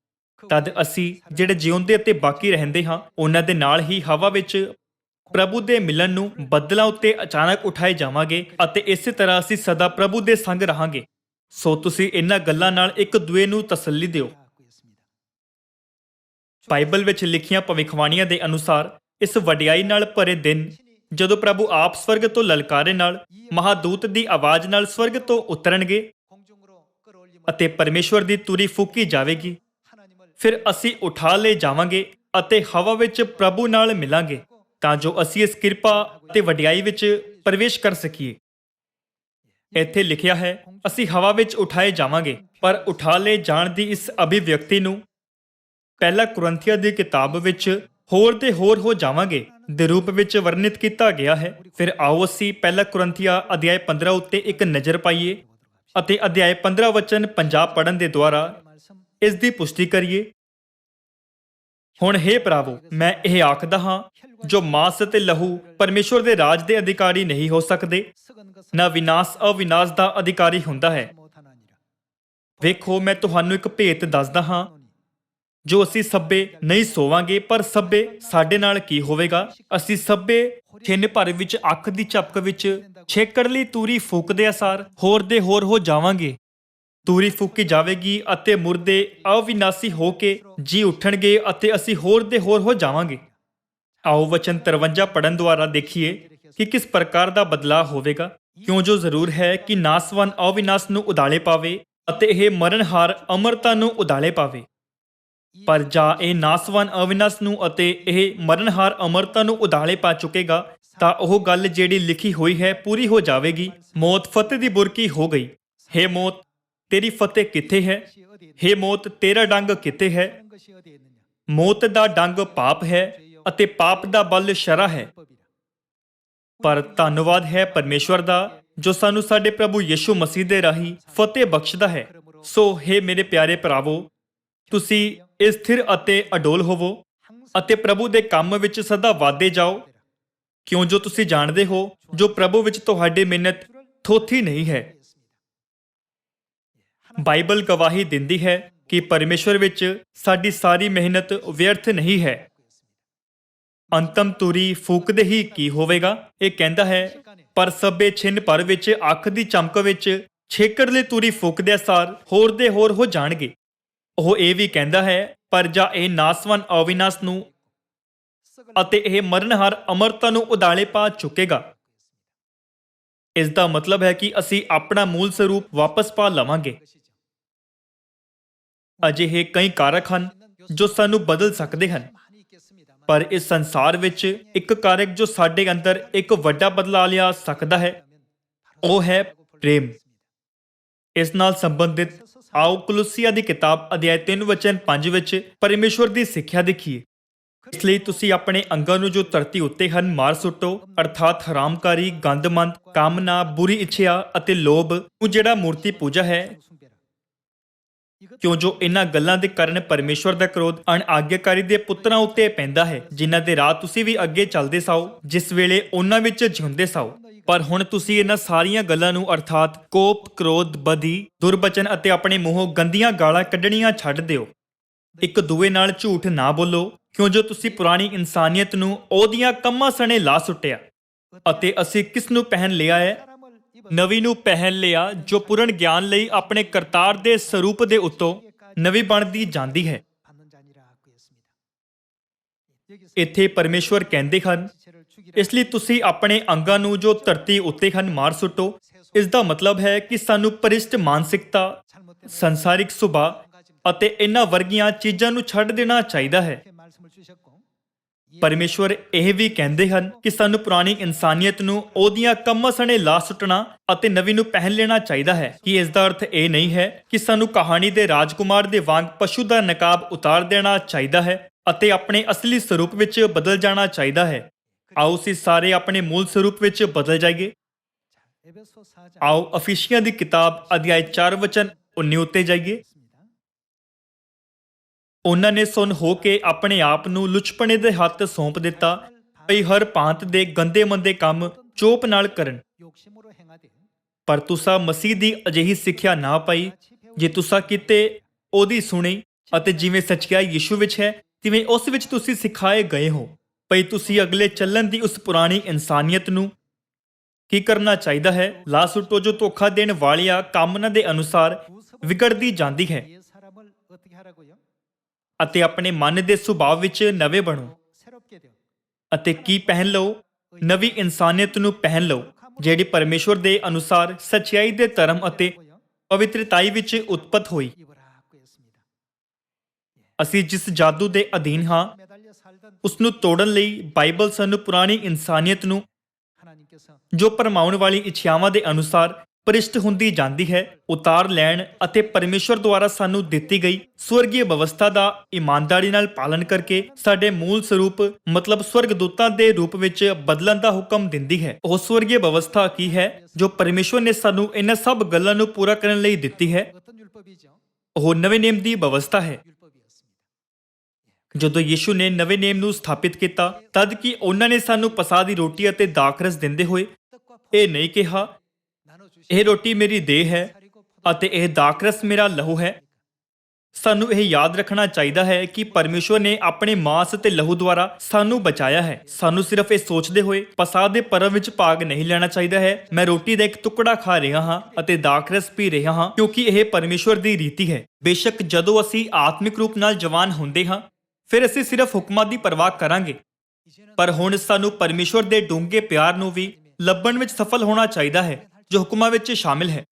ਤਦ ਅਸੀਂ ਜਿਹੜੇ ਜਿਉਂਦੇ ਅਤੇ ਬਾਕੀ ਰਹਿੰਦੇ ਹਾਂ ਉਹਨਾਂ ਦੇ ਨਾਲ ਹੀ ਹਵਾ ਵਿੱਚ ਪ੍ਰਭੂ ਦੇ ਮਿਲਣ ਨੂੰ ਬੱਦਲਾਂ ਉੱਤੇ ਅਚਾਨਕ ਉਠਾਏ ਜਾਵਾਂਗੇ ਅਤੇ ਇਸੇ ਤਰ੍ਹਾਂ ਅਸੀਂ ਸਦਾ ਪ੍ਰਭੂ ਦੇ ਸੰਗ ਰਹਾਂਗੇ। ਸੋ ਤੁਸੀਂ ਇਹਨਾਂ ਗੱਲਾਂ ਨਾਲ ਇੱਕ ਦੂਏ ਨੂੰ ਤਸੱਲੀ ਦਿਓ। ਬਾਈਬਲ ਵਿੱਚ ਲਿਖੀਆਂ ਭਵਿੱਖਬਾਣੀਆਂ ਦੇ ਅਨੁਸਾਰ ਇਸ ਵਡਿਆਈ ਨਾਲ ਭਰੇ ਦਿਨ, ਜਦੋਂ ਪ੍ਰਭੂ ਆਪ ਸਵਰਗ ਤੋਂ ਲਲਕਾਰੇ ਨਾਲ, ਮਹਾਦੂਤ ਦੀ ਆਵਾਜ਼ ਨਾਲ ਸਵਰਗ ਤੋਂ ਉਤਰਨਗੇ ਅਤੇ ਪਰਮੇਸ਼ਵਰ ਦੀ ਤੂਰੀ ਫੂਕੀ ਜਾਵੇਗੀ, ਫਿਰ ਅਸੀਂ ਉਠਾ ਲਏ ਜਾਵਾਂਗੇ ਅਤੇ ਹਵਾ ਵਿੱਚ ਪ੍ਰਭੂ ਨਾਲ ਮਿਲਾਂਗੇ ਤਾਂ ਜੋ ਅਸੀਂ ਇਸ ਕਿਰਪਾ ਤੇ ਵਡਿਆਈ ਵਿੱਚ ਪ੍ਰਵੇਸ਼ ਕਰ ਸਕੀਏ। ਇੱਥੇ ਲਿਖਿਆ ਹੈ ਅਸੀਂ ਹਵਾ ਵਿੱਚ ਉਠਾਏ ਜਾਵਾਂਗੇ, ਪਰ ਉਠਾ ਲਏ ਜਾਣ ਦੀ ਇਸ ਅਭਿਵਿਅਕਤੀ ਨੂੰ ਪਹਿਲਾ ਕੁਰਿੰਥੀਆਂ ਦੀ ਕਿਤਾਬ ਵਿੱਚ ਹੋਰ ਤੇ ਹੋਰ ਹੋ ਜਾਵਾਂਗੇ ਦੇ ਰੂਪ ਵਿੱਚ ਵਰਣਿਤ ਕੀਤਾ ਗਿਆ ਹੈ। ਫਿਰ ਆਓ ਅਸੀਂ ਪਹਿਲਾ ਕੁਰਿੰਥੀਆਂ ਅਧਿਆਇ 15 ਉੱਤੇ ਇੱਕ ਨਜ਼ਰ ਪਾਈਏ ਅਤੇ ਅਧਿਆਇ 15 ਵਚਨ 50 ਪੜ੍ਹਨ ਦੇ ਦੁਆਰਾ ਇਸ ਦੀ ਪੁਸ਼ਟੀ ਕਰੀਏ। ਹੁਣ ਹੇ ਭਰਾਵੋ, ਮੈਂ ਇਹ ਆਖਦਾ ਹਾਂ, ਜੋ ਮਾਂਸ ਅਤੇ ਲਹੂ ਪਰਮੇਸ਼ਵਰ ਦੇ ਰਾਜ ਦੇ ਅਧਿਕਾਰੀ ਨਹੀਂ ਹੋ ਸਕਦੇ, ਨਾ ਵਿਨਾਸ਼ ਅਵਿਨਾਸ਼ ਦਾ ਅਧਿਕਾਰੀ ਹੁੰਦਾ ਹੈ। ਵੇਖੋ, ਮੈਂ ਤੁਹਾਨੂੰ ਇੱਕ ਭੇਤ ਦੱਸਦਾ ਹਾਂ। ਜੋ ਅਸੀਂ ਸੱਬੇ ਨਹੀਂ ਸੋਵਾਂਗੇ, ਪਰ ਸੱਬੇ ਸਾਡੇ ਨਾਲ ਕੀ ਹੋਵੇਗਾ? ਅਸੀਂ ਸੱਬੇ ਛਿੰਨ ਭਰ ਵਿੱਚ ਅੱਖ ਦੀ ਝਪਕ ਵਿੱਚ ਛੇਕੜ ਲਈ ਤੂਰੀ ਫੂਕਦੇ ਸਾਰ ਹੋਰ ਦੇ ਹੋਰ ਹੋ ਜਾਵਾਂਗੇ। ਤੂਰੀ ਫੂਕੀ ਜਾਵੇਗੀ ਅਤੇ ਮੁਰਦੇ ਅਵਿਨਾਸੀ ਹੋ ਕੇ ਜੀ ਉੱਠਣਗੇ ਅਤੇ ਅਸੀਂ ਹੋਰ ਦੇ ਹੋਰ ਹੋ ਜਾਵਾਂਗੇ। ਆਓ ਵਚਨ 53 ਪੜਨ ਦੁਆਰਾ ਦੇਖੀਏ ਕਿ ਕਿਸ ਪ੍ਰਕਾਰ ਦਾ ਬਦਲਾਅ ਹੋਵੇਗਾ। ਕਿਉਂ ਜੋ ਜ਼ਰੂਰ ਹੈ ਕਿ ਨਾਸਵਾਨ ਅਵਿਨਾਸ਼ ਨੂੰ ਉਧਾਲੇ ਪਾਵੇ ਅਤੇ ਇਹ ਮਰਨਹਾਰ ਅਮਰਤਾ ਨੂੰ ਉਧਾਲੇ ਪਾਵੇ। ਪਰ ਜਾਂ ਇਹ ਨਾਸਵਾਨ ਅਵਿਨਾਸ਼ ਨੂੰ ਅਤੇ ਇਹ ਮਰਨਹਾਰ ਅਮਰਤਾ ਨੂੰ ਉਧਾਲੇ ਪਾ ਚੁੱਕੇਗਾ ਤਾਂ ਉਹ ਗੱਲ ਜਿਹੜੀ ਲਿਖੀ ਹੋਈ ਹੈ ਪੂਰੀ ਹੋ ਜਾਵੇਗੀ। ਮੌਤ ਫਤਿਹ ਦੀ ਬੁਰਕੀ ਹੋ ਗਈ। ਹੇ ਮੌਤ, ਤੇਰੀ ਫਤਿਹ ਕਿੱਥੇ ਹੈ? ਹੇ ਮੌਤ, ਤੇਰਾ ਡੰਗ ਕਿੱਥੇ ਹੈ? ਮੌਤ ਦਾ ਡੰਗ ਪਾਪ ਹੈ ਅਤੇ ਪਾਪ ਦਾ ਬਲ ਸ਼ਰ੍ਹਾ ਹੈ। ਪਰ ਧੰਨਵਾਦ ਹੈ ਪਰਮੇਸ਼ਵਰ ਦਾ ਜੋ ਸਾਨੂੰ ਸਾਡੇ ਪ੍ਰਭੂ ਯਿਸੂ ਮਸੀਹ ਦੇ ਰਾਹੀਂ ਫਤਿਹ ਬਖਸ਼ਦਾ ਹੈ। ਸੋ ਹੇ ਮੇਰੇ ਪਿਆਰੇ ਭਰਾਵੋ, ਤੁਸੀਂ ਸਥਿਰ ਅਤੇ ਅਡੋਲ ਹੋਵੋ ਅਤੇ ਪ੍ਰਭੂ ਦੇ ਕੰਮ ਵਿੱਚ ਸਦਾ ਵਾਧੇ ਜਾਓ, ਕਿਉਂ ਜੋ ਤੁਸੀਂ ਜਾਣਦੇ ਹੋ ਜੋ ਪ੍ਰਭੂ ਵਿੱਚ ਤੁਹਾਡੀ ਮਿਹਨਤ ਥੋਥੀ ਨਹੀਂ ਹੈ। ਬਾਈਬਲ ਗਵਾਹੀ ਦਿੰਦੀ ਹੈ ਕਿ ਪਰਮੇਸ਼ਵਰ ਵਿੱਚ ਸਾਡੀ ਸਾਰੀ ਮਿਹਨਤ ਵਿਅਰਥ ਨਹੀਂ ਹੈ। ਅੰਤਮ ਤੂਰੀ ਫੂਕਦੇ ਹੀ ਕੀ ਹੋਵੇਗਾ? ਇਹ ਕਹਿੰਦਾ ਹੈ, ਪਰ ਸੱਬੇ ਛਿੰਨ ਭਰ ਵਿੱਚ ਅੱਖ ਦੀ ਚਮਕ ਵਿੱਚ ਛੇਕੜ ਲਈ ਤੂਰੀ ਫੂਕਦੇ ਸਾਰ ਹੋਰ ਦੇ ਹੋਰ ਹੋ ਜਾਣਗੇ। ਉਹ ਇਹ ਵੀ ਕਹਿੰਦਾ ਹੈ, ਪਰ ਜਾਂ ਇਹ ਨਾਸਵਾਨ ਅਵਿਨਾਸ਼ ਨੂੰ ਅਤੇ ਇਹ ਮਰਨਹਾਰ ਅਮਰਤਾ ਨੂੰ ਉਧਾਲੇ ਪਾ ਚੁੱਕੇਗਾ। ਇਸ ਦਾ ਮਤਲਬ ਹੈ ਕਿ ਅਸੀਂ ਆਪਣਾ ਮੂਲ ਸਰੂਪ ਵਾਪਸ ਪਾ ਲਵਾਂਗੇ। ਅਜਿਹੇ ਕਈ ਕਾਰਕ ਹਨ ਜੋ ਸਾਨੂੰ ਬਦਲ ਸਕਦੇ ਹਨ, ਪਰ ਇਸ ਸੰਸਾਰ ਵਿੱਚ ਇੱਕ ਕਾਰਕ ਜੋ ਸਾਡੇ ਅੰਦਰ ਇੱਕ ਵੱਡਾ ਬਦਲਾਅ ਲਿਆ ਸਕਦਾ ਹੈ, ਉਹ ਹੈ ਪ੍ਰੇਮ। ਇਸ ਨਾਲ ਸੰਬੰਧਿਤ ਆਓ ਕੁਲੁਸੀਆ ਦੀ ਕਿਤਾਬ ਅਧਿਆਇ 3 ਵਚਨ 5 ਵਿੱਚ ਪਰਮੇਸ਼ਵਰ ਦੀ ਸਿੱਖਿਆ ਦੇਖੀਏ। ਇਸ ਲਈ ਤੁਸੀਂ ਆਪਣੇ ਅੰਗਾਂ ਨੂੰ ਜੋ ਧਰਤੀ ਉੱਤੇ ਹਨ ਮਾਰ ਸੁੱਟੋ, ਅਰਥਾਤ ਹਰਾਮਕਾਰੀ, ਗੰਦਮੰਦ, ਕਾਮਨਾ, ਬੁਰੀ ਇੱਛਾ ਅਤੇ ਲੋਭ, ਜਿਹੜਾ ਮੂਰਤੀ ਪੂਜਾ ਹੈ। ਕਿਉਂ ਜੋ ਇਹਨਾਂ ਗੱਲਾਂ ਦੇ ਕਾਰਨ ਪਰਮੇਸ਼ਵਰ ਦਾ ਕ੍ਰੋਧ ਅਣਆਗਿਆਕਾਰੀ ਦੇ ਪੁੱਤਰਾਂ ਉੱਤੇ ਪੈਂਦਾ ਹੈ, ਜਿਨ੍ਹਾਂ ਦੇ ਰਾਹ ਤੁਸੀਂ ਵੀ ਅੱਗੇ ਚੱਲਦੇ ਸਾਓ, ਜਿਸ ਵੇਲੇ ਉਹਨਾਂ ਵਿੱਚ ਜਿਉਂਦੇ ਸਾਓ। ਪਰ ਹੁਣ ਤੁਸੀਂ ਇਹਨਾਂ ਸਾਰੀਆਂ ਗੱਲਾਂ ਨੂੰ ਅਰਥਾਤ ਕੋਪ, ਕ੍ਰੋਧ, ਬਦੀ, ਦੁਰਬਚਨ ਅਤੇ ਆਪਣੇ ਮੂੰਹੋਂ ਗੰਦੀਆਂ ਗਾਲਾਂ ਕੱਢਣੀਆਂ ਛੱਡ ਦਿਓ। ਇੱਕ ਦੂਏ ਨਾਲ ਝੂਠ ਨਾ ਬੋਲੋ, ਕਿਉਂ ਜੋ ਤੁਸੀਂ ਪੁਰਾਣੀ ਇਨਸਾਨੀਅਤ ਨੂੰ ਉਹਦੀਆਂ ਕੰਮਾਂ ਸਣੇ ਲਾ ਸੁੱਟਿਆ ਅਤੇ ਅਸੀਂ ਕਿਸ ਨੂੰ ਪਹਿਨ ਲਿਆ ਹੈ? ਨਵੀਂ ਨੂੰ ਪਹਿਨ ਲਿਆ, ਜੋ ਪੂਰਨ ਗਿਆਨ ਲਈ ਆਪਣੇ ਕਰਤਾਰ ਦੇ ਸਰੂਪ ਦੇ ਉੱਤੋਂ ਨਵੀਂ ਬਣਦੀ ਜਾਂਦੀ ਹੈ। ਇੱਥੇ ਪਰਮੇਸ਼ਵਰ ਕਹਿੰਦੇ ਹਨ, ਇਸ ਲਈ ਤੁਸੀਂ ਆਪਣੇ ਅੰਗਾਂ ਨੂੰ ਜੋ ਧਰਤੀ ਉੱਤੇ ਹਨ ਮਾਰ ਸੁੱਟੋ। ਇਸ ਦਾ ਮਤਲਬ ਹੈ ਕਿ ਸਾਨੂੰ ਭ੍ਰਿਸ਼ਟ ਮਾਨਸਿਕਤਾ, ਸੰਸਾਰਿਕ ਸੁਭਾਅ ਅਤੇ ਇਹਨਾਂ ਵਰਗੀਆਂ ਚੀਜ਼ਾਂ ਨੂੰ ਛੱਡ ਦੇਣਾ ਚਾਹੀਦਾ ਹੈ। ਪਰਮੇਸ਼ਵਰ ਇਹ ਵੀ ਕਹਿੰਦੇ ਹਨ ਕਿ ਸਾਨੂੰ ਪੁਰਾਣੀ ਇਨਸਾਨੀਅਤ ਨੂੰ ਉਹਦੀਆਂ ਕੰਮਾਂ ਸਣੇ ਲਾ ਸੁੱਟਣਾ ਅਤੇ ਨਵੀਂ ਨੂੰ ਪਹਿਨ ਲੈਣਾ ਚਾਹੀਦਾ ਹੈ। ਕਿ ਇਸ ਦਾ ਅਰਥ ਇਹ ਨਹੀਂ ਹੈ ਕਿ ਸਾਨੂੰ ਕਹਾਣੀ ਦੇ ਰਾਜਕੁਮਾਰ ਦੇ ਵਾਂਗ ਪਸ਼ੂ ਦਾ ਨਕਾਬ ਉਤਾਰ ਦੇਣਾ ਚਾਹੀਦਾ ਹੈ ਅਤੇ ਆਪਣੇ ਅਸਲੀ ਸਰੂਪ ਵਿੱਚ ਬਦਲ ਜਾਣਾ ਚਾਹੀਦਾ ਹੈ। ਆਓ ਅਸੀਂ ਸਾਰੇ ਆਪਣੇ ਮੂਲ ਸਰੂਪ ਵਿੱਚ ਬਦਲ ਜਾਈਏ। ਆਓ ਅਫੀਸੀਆਂ ਦੀ ਕਿਤਾਬ ਅਧਿਆਇ 4 ਵਚਨ 19 ਉੱਤੇ ਜਾਈਏ। ਉਹਨਾਂ ਨੇ ਸੁਣ ਹੋ ਕੇ ਆਪਣੇ ਆਪ ਨੂੰ ਲੁਚਪਣੇ ਦੇ ਹੱਥ ਸੌਂਪ ਦਿੱਤਾ, ਭਈ ਹਰ ਭਾਂਤ ਦੇ ਗੰਦੇ ਮੰਦੇ ਕੰਮ ਚੋਪ ਨਾਲ ਕਰਨ। ਪਰ ਤੁਸਾਂ ਮਸੀਹ ਦੀ ਅਜਿਹੀ ਸਿੱਖਿਆ ਨਾ ਪਾਈ, ਜੇ ਤੁਸਾਂ ਕਿਤੇ ਉਹਦੀ ਸੁਣੀ ਅਤੇ ਜਿਵੇਂ ਸੱਚਾਈ ਯਿਸੂ ਵਿੱਚ ਹੈ ਤਿਵੇਂ ਉਸ ਵਿੱਚ ਤੁਸੀਂ ਸਿਖਾਏ ਗਏ ਹੋ। ਭਈ ਤੁਸੀਂ ਅਗਲੇ ਚੱਲਣ ਦੀ ਉਸ ਪੁਰਾਣੀ ਇਨਸਾਨੀਅਤ ਨੂੰ ਕੀ ਕਰਨਾ ਚਾਹੀਦਾ ਹੈ? ਲਾ ਸੁੱਟੋ, ਜੋ ਧੋਖਾ ਦੇਣ ਵਾਲੀਆਂ ਕਾਮਨਾ ਦੇ ਅਨੁਸਾਰ ਵਿਗੜਦੀ ਜਾਂਦੀ ਹੈ, ਅਤੇ ਆਪਣੇ ਮਨ ਦੇ ਸੁਭਾਅ ਵਿੱਚ ਨਵੇਂ ਬਣੋ। ਅਤੇ ਕੀ ਪਹਿਨ ਲਓ? ਨਵੀਂ ਇਨਸਾਨੀਅਤ ਨੂੰ ਪਹਿਨ ਲਓ, ਜਿਹੜੀ ਪਰਮੇਸ਼ਵਰ ਦੇ ਅਨੁਸਾਰ ਸੱਚਾਈ ਦੇ ਧਰਮ ਅਤੇ ਪਵਿੱਤਰਤਾਈ ਵਿੱਚ ਉਤਪਤ ਹੋਈ। ਅਸੀਂ ਜਿਸ ਜਾਦੂ ਦੇ ਅਧੀਨ ਹਾਂ ਉਸ ਨੂੰ ਤੋੜਨ ਲਈ ਬਾਈਬਲ ਸਾਨੂੰ ਪੁਰਾਣੀ ਇਨਸਾਨੀਅਤ ਨੂੰ ਜੋ ਭਰਮਾਉਣ ਵਾਲੀ ਇੱਛਾਵਾਂ ਦੇ ਅਨੁਸਾਰ ਭ੍ਰਿਸ਼ਟ ਹੁੰਦੀ ਜਾਂਦੀ ਹੈ ਉਤਾਰ ਲੈਣ ਅਤੇ ਪਰਮੇਸ਼ਵਰ ਦੁਆਰਾ ਸਾਨੂੰ ਦਿੱਤੀ ਗਈ ਸਵਰਗੀ ਵਿਵਸਥਾ ਦਾ ਇਮਾਨਦਾਰੀ ਨਾਲ ਪਾਲਣ ਕਰਕੇ ਸਾਡੇ ਮੂਲ ਸਰੂਪ ਮਤਲਬ ਸਵਰਗਦੂਤਾਂ ਦੇ ਰੂਪ ਵਿੱਚ ਬਦਲਣ ਦਾ ਹੁਕਮ ਦਿੰਦੀ ਹੈ। ਉਹ ਸਵਰਗੀ ਵਿਵਸਥਾ ਕੀ ਹੈ ਜੋ ਪਰਮੇਸ਼ਵਰ ਨੇ ਸਾਨੂੰ ਇਹਨਾਂ ਸਭ ਗੱਲਾਂ ਨੂੰ ਪੂਰਾ ਕਰਨ ਲਈ ਦਿੱਤੀ ਹੈ? ਉਹ ਨਵੇਂ ਨੇਮ ਦੀ ਵਿਵਸਥਾ ਹੈ। ਜਦੋਂ ਯਿਸੂ ਨੇ ਨਵੇਂ ਨੇਮ ਨੂੰ ਸਥਾਪਿਤ ਕੀਤਾ ਤਦ ਕਿ ਉਹਨਾਂ ਨੇ ਸਾਨੂੰ ਪਸਾਹ ਦੀ ਰੋਟੀ ਅਤੇ ਦਾਖਰਸ ਦਿੰਦੇ ਹੋਏ ਇਹ ਨਹੀਂ ਕਿਹਾ, ਇਹ ਰੋਟੀ ਮੇਰੀ ਦੇਹ ਹੈ ਅਤੇ ਇਹ ਦਾਖਰਸ ਮੇਰਾ ਲਹੂ ਹੈ। ਸਾਨੂੰ ਇਹ ਯਾਦ ਰੱਖਣਾ ਚਾਹੀਦਾ ਹੈ ਕਿ ਪਰਮੇਸ਼ਵਰ ਨੇ ਆਪਣੇ ਮਾਂਸ ਤੇ ਲਹੂ ਦੁਆਰਾ ਸਾਨੂੰ ਬਚਾਇਆ ਹੈ। ਸਾਨੂੰ ਸਿਰਫ ਇਹ ਸੋਚਦੇ ਹੋਏ ਪਸਾਹ ਦੇ ਪਰਵ ਵਿੱਚ ਭਾਗ ਨਹੀਂ ਲੈਣਾ ਚਾਹੀਦਾ ਹੈ, ਮੈਂ ਰੋਟੀ ਦਾ ਇੱਕ ਟੁਕੜਾ ਖਾ ਰਿਹਾ ਹਾਂ ਅਤੇ ਦਾਖਰਸ ਪੀ ਰਿਹਾ ਹਾਂ, ਕਿਉਂਕਿ ਇਹ ਪਰਮੇਸ਼ਵਰ ਦੀ ਰੀਤੀ ਹੈ। ਬੇਸ਼ੱਕ ਜਦੋਂ ਅਸੀਂ ਆਤਮਿਕ ਰੂਪ ਨਾਲ ਜਵਾਨ ਹੁੰਦੇ ਹਾਂ, ਫਿਰ ਅਸੀਂ ਸਿਰਫ ਹੁਕਮਾਂ ਦੀ ਪਰਵਾਹ ਕਰਾਂਗੇ, ਪਰ ਹੁਣ ਸਾਨੂੰ ਪਰਮੇਸ਼ਵਰ ਦੇ ਡੂੰਘੇ ਪਿਆਰ ਨੂੰ ਵੀ ਲੱਭਣ ਵਿੱਚ ਸਫਲ ਹੋਣਾ ਚਾਹੀਦਾ ਹੈ ਜੋ ਹੁਕਮਾਂ ਵਿੱਚ ਸ਼ਾਮਿਲ ਹੈ।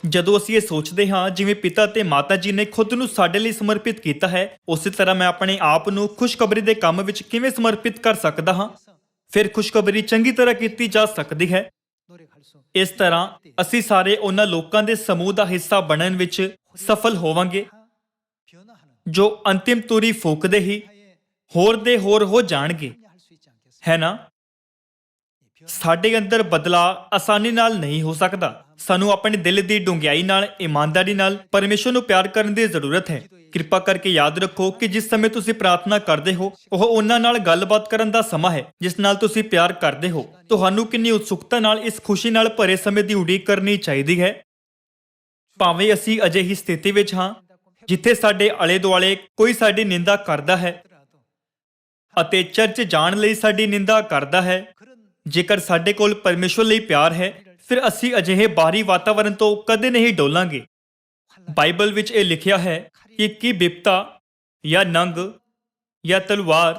ਜਦੋਂ ਅਸੀਂ ਇਹ ਸੋਚਦੇ ਹਾਂ ਜਿਵੇਂ ਪਿਤਾ ਤੇ ਮਾਤਾ ਜੀ ਨੇ ਖੁਦ ਨੂੰ ਸਾਡੇ ਲਈ ਸਮਰਪਿਤ ਕੀਤਾ ਹੈ, ਉਸੇ ਤਰ੍ਹਾਂ ਮੈਂ ਆਪਣੇ ਆਪ ਨੂੰ ਖੁਸ਼ਖਬਰੀ ਦੇ ਕੰਮ ਵਿੱਚ ਕਿਵੇਂ ਸਮਰਪਿਤ ਕਰ ਸਕਦਾ ਹਾਂ, ਫਿਰ ਖੁਸ਼ਖਬਰੀ ਚੰਗੀ ਤਰ੍ਹਾਂ ਕੀਤੀ ਜਾ ਸਕਦੀ ਹੈ। ਇਸ ਤਰ੍ਹਾਂ ਅਸੀਂ ਸਾਰੇ ਉਹਨਾਂ ਲੋਕਾਂ ਦੇ ਸਮੂਹ ਦਾ ਹਿੱਸਾ ਬਣਨ ਵਿੱਚ ਸਫਲ ਹੋਵਾਂਗੇ ਜੋ ਅੰਤਿਮ ਤੂਰੀ ਫੂਕਦੇ ਹੀ ਹੋਰ ਦੇ ਹੋਰ ਹੋ ਜਾਣਗੇ, ਹੈ ਨਾ। ਸਾਡੇ ਅੰਦਰ ਬਦਲਾਅ ਆਸਾਨੀ ਨਾਲ ਨਹੀਂ ਹੋ ਸਕਦਾ। ਸਾਨੂੰ ਆਪਣੇ ਦਿਲ ਦੀ ਡੂੰਘਾਈ ਨਾਲ, ਇਮਾਨਦਾਰੀ ਨਾਲ ਪਰਮੇਸ਼ਵਰ ਨੂੰ ਪਿਆਰ ਕਰਨ ਦੀ ਜ਼ਰੂਰਤ ਹੈ। ਕਿਰਪਾ ਕਰਕੇ ਯਾਦ ਰੱਖੋ ਕਿ ਜਿਸ ਸਮੇਂ ਤੁਸੀਂ ਪ੍ਰਾਰਥਨਾ ਕਰਦੇ ਹੋ, ਉਹ ਉਹਨਾਂ ਨਾਲ ਗੱਲਬਾਤ ਕਰਨ ਦਾ ਸਮਾਂ ਹੈ ਜਿਸ ਨਾਲ ਤੁਸੀਂ ਪਿਆਰ ਕਰਦੇ ਹੋ। ਤੁਹਾਨੂੰ ਕਿੰਨੀ ਉਤਸੁਕਤਾ ਨਾਲ ਇਸ ਖੁਸ਼ੀ ਨਾਲ ਭਰੇ ਸਮੇਂ ਦੀ ਉਡੀਕ ਕਰਨੀ ਚਾਹੀਦੀ ਹੈ। ਭਾਵੇਂ ਅਸੀਂ ਅਜਿਹੀ ਸਥਿਤੀ ਵਿੱਚ ਹਾਂ ਜਿੱਥੇ ਸਾਡੇ ਆਲੇ ਦੁਆਲੇ ਕੋਈ ਸਾਡੀ ਨਿੰਦਾ ਕਰਦਾ ਹੈ ਅਤੇ ਚਰਚ ਜਾਣ ਲਈ ਸਾਡੀ ਨਿੰਦਾ ਕਰਦਾ ਹੈ, ਜੇਕਰ ਸਾਡੇ ਕੋਲ ਪਰਮੇਸ਼ਵਰ ਲਈ ਪਿਆਰ ਹੈ, ਫਿਰ ਅਸੀਂ ਅਜਿਹੇ ਬਾਹਰੀ ਵਾਤਾਵਰਣ ਤੋਂ ਕਦੇ ਨਹੀਂ ਡੋਲਾਂਗੇ। ਬਾਈਬਲ ਵਿੱਚ ਇਹ ਲਿਖਿਆ ਹੈ ਕਿ ਕੀ ਬਿਪਤਾ ਜਾਂ ਨੰਗ ਜਾਂ ਤਲਵਾਰ,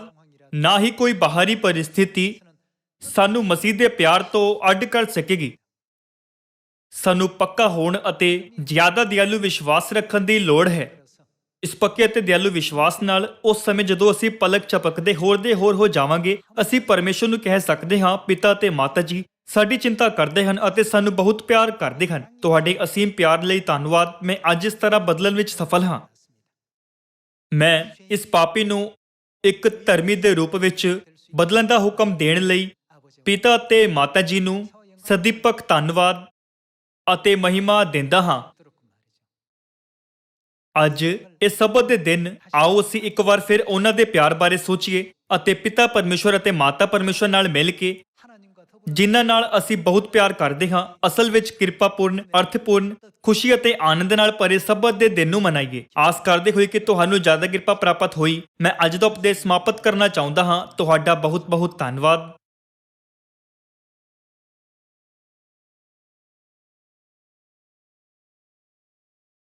ਨਾ ਹੀ ਕੋਈ ਬਾਹਰੀ ਪਰਿਸਥਿਤੀ ਸਾਨੂੰ ਮਸੀਹ ਦੇ ਪਿਆਰ ਤੋਂ ਅੱਡ ਕਰ ਸਕੇਗੀ। ਸਾਨੂੰ ਪੱਕਾ ਹੋਣ ਅਤੇ ਜ਼ਿਆਦਾ ਦਿਆਲੂ ਵਿਸ਼ਵਾਸ ਰੱਖਣ ਦੀ ਲੋੜ ਹੈ। ਇਸ ਪੱਕੇ ਅਤੇ ਦਿਆਲੂ ਵਿਸ਼ਵਾਸ ਨਾਲ ਉਸ ਸਮੇਂ ਜਦੋਂ ਅਸੀਂ ਪਲਕ ਝਪਕਦੇ ਹੋਰ ਦੇ ਹੋਰ ਹੋ ਜਾਵਾਂਗੇ, ਅਸੀਂ ਪਰਮੇਸ਼ਵਰ ਨੂੰ ਕਹਿ ਸਕਦੇ ਹਾਂ, ਪਿਤਾ ਤੇ ਮਾਤਾ ਜੀ ਸਾਡੀ ਚਿੰਤਾ ਕਰਦੇ ਹਨ ਅਤੇ ਸਾਨੂੰ ਬਹੁਤ ਪਿਆਰ ਕਰਦੇ ਹਨ। ਤੁਹਾਡੇ ਅਸੀਮ ਪਿਆਰ ਲਈ ਧੰਨਵਾਦ। ਮੈਂ ਅੱਜ ਇਸ ਤਰ੍ਹਾਂ ਬਦਲਣ ਵਿੱਚ ਸਫਲ ਹਾਂ। ਮੈਂ ਇਸ ਪਾਪੀ ਨੂੰ ਇੱਕ ਧਰਮੀ ਦੇ ਰੂਪ ਵਿੱਚ ਬਦਲਣ ਦਾ ਹੁਕਮ ਦੇਣ ਲਈ ਪਿਤਾ ਤੇ ਮਾਤਾ ਜੀ ਨੂੰ ਸਦੀਪਕ ਧੰਨਵਾਦ ਅਤੇ ਮਹਿਮਾ ਦਿੰਦਾ ਹਾਂ। ਅੱਜ ਇਸ ਸਬਤ ਦੇ ਦਿਨ ਆਓ ਅਸੀਂ ਇੱਕ ਵਾਰ ਫਿਰ ਉਹਨਾਂ ਦੇ ਪਿਆਰ ਬਾਰੇ ਸੋਚੀਏ ਅਤੇ ਪਿਤਾ ਪਰਮੇਸ਼ਵਰ ਅਤੇ ਮਾਤਾ ਪਰਮੇਸ਼ਵਰ ਨਾਲ ਮਿਲ ਕੇ, ਜਿਨ੍ਹਾਂ ਨਾਲ ਅਸੀਂ ਬਹੁਤ ਪਿਆਰ ਕਰਦੇ ਹਾਂ, ਅਸਲ ਵਿੱਚ ਕਿਰਪਾਪੂਰਨ, ਅਰਥਪੂਰਨ, ਖੁਸ਼ੀ ਅਤੇ ਆਨੰਦ ਨਾਲ ਭਰੇ ਸਬਤ ਦੇ ਦਿਨ ਨੂੰ ਮਨਾਈਏ। ਆਸ ਕਰਦੇ ਹੋਏ ਕਿ ਤੁਹਾਨੂੰ ਜ਼ਿਆਦਾ ਕਿਰਪਾ ਪ੍ਰਾਪਤ ਹੋਈ, ਮੈਂ ਅੱਜ ਦਾ ਉਪਦੇਸ਼ ਸਮਾਪਤ ਕਰਨਾ ਚਾਹੁੰਦਾ ਹਾਂ। ਤੁਹਾਡਾ ਬਹੁਤ ਬਹੁਤ ਧੰਨਵਾਦ।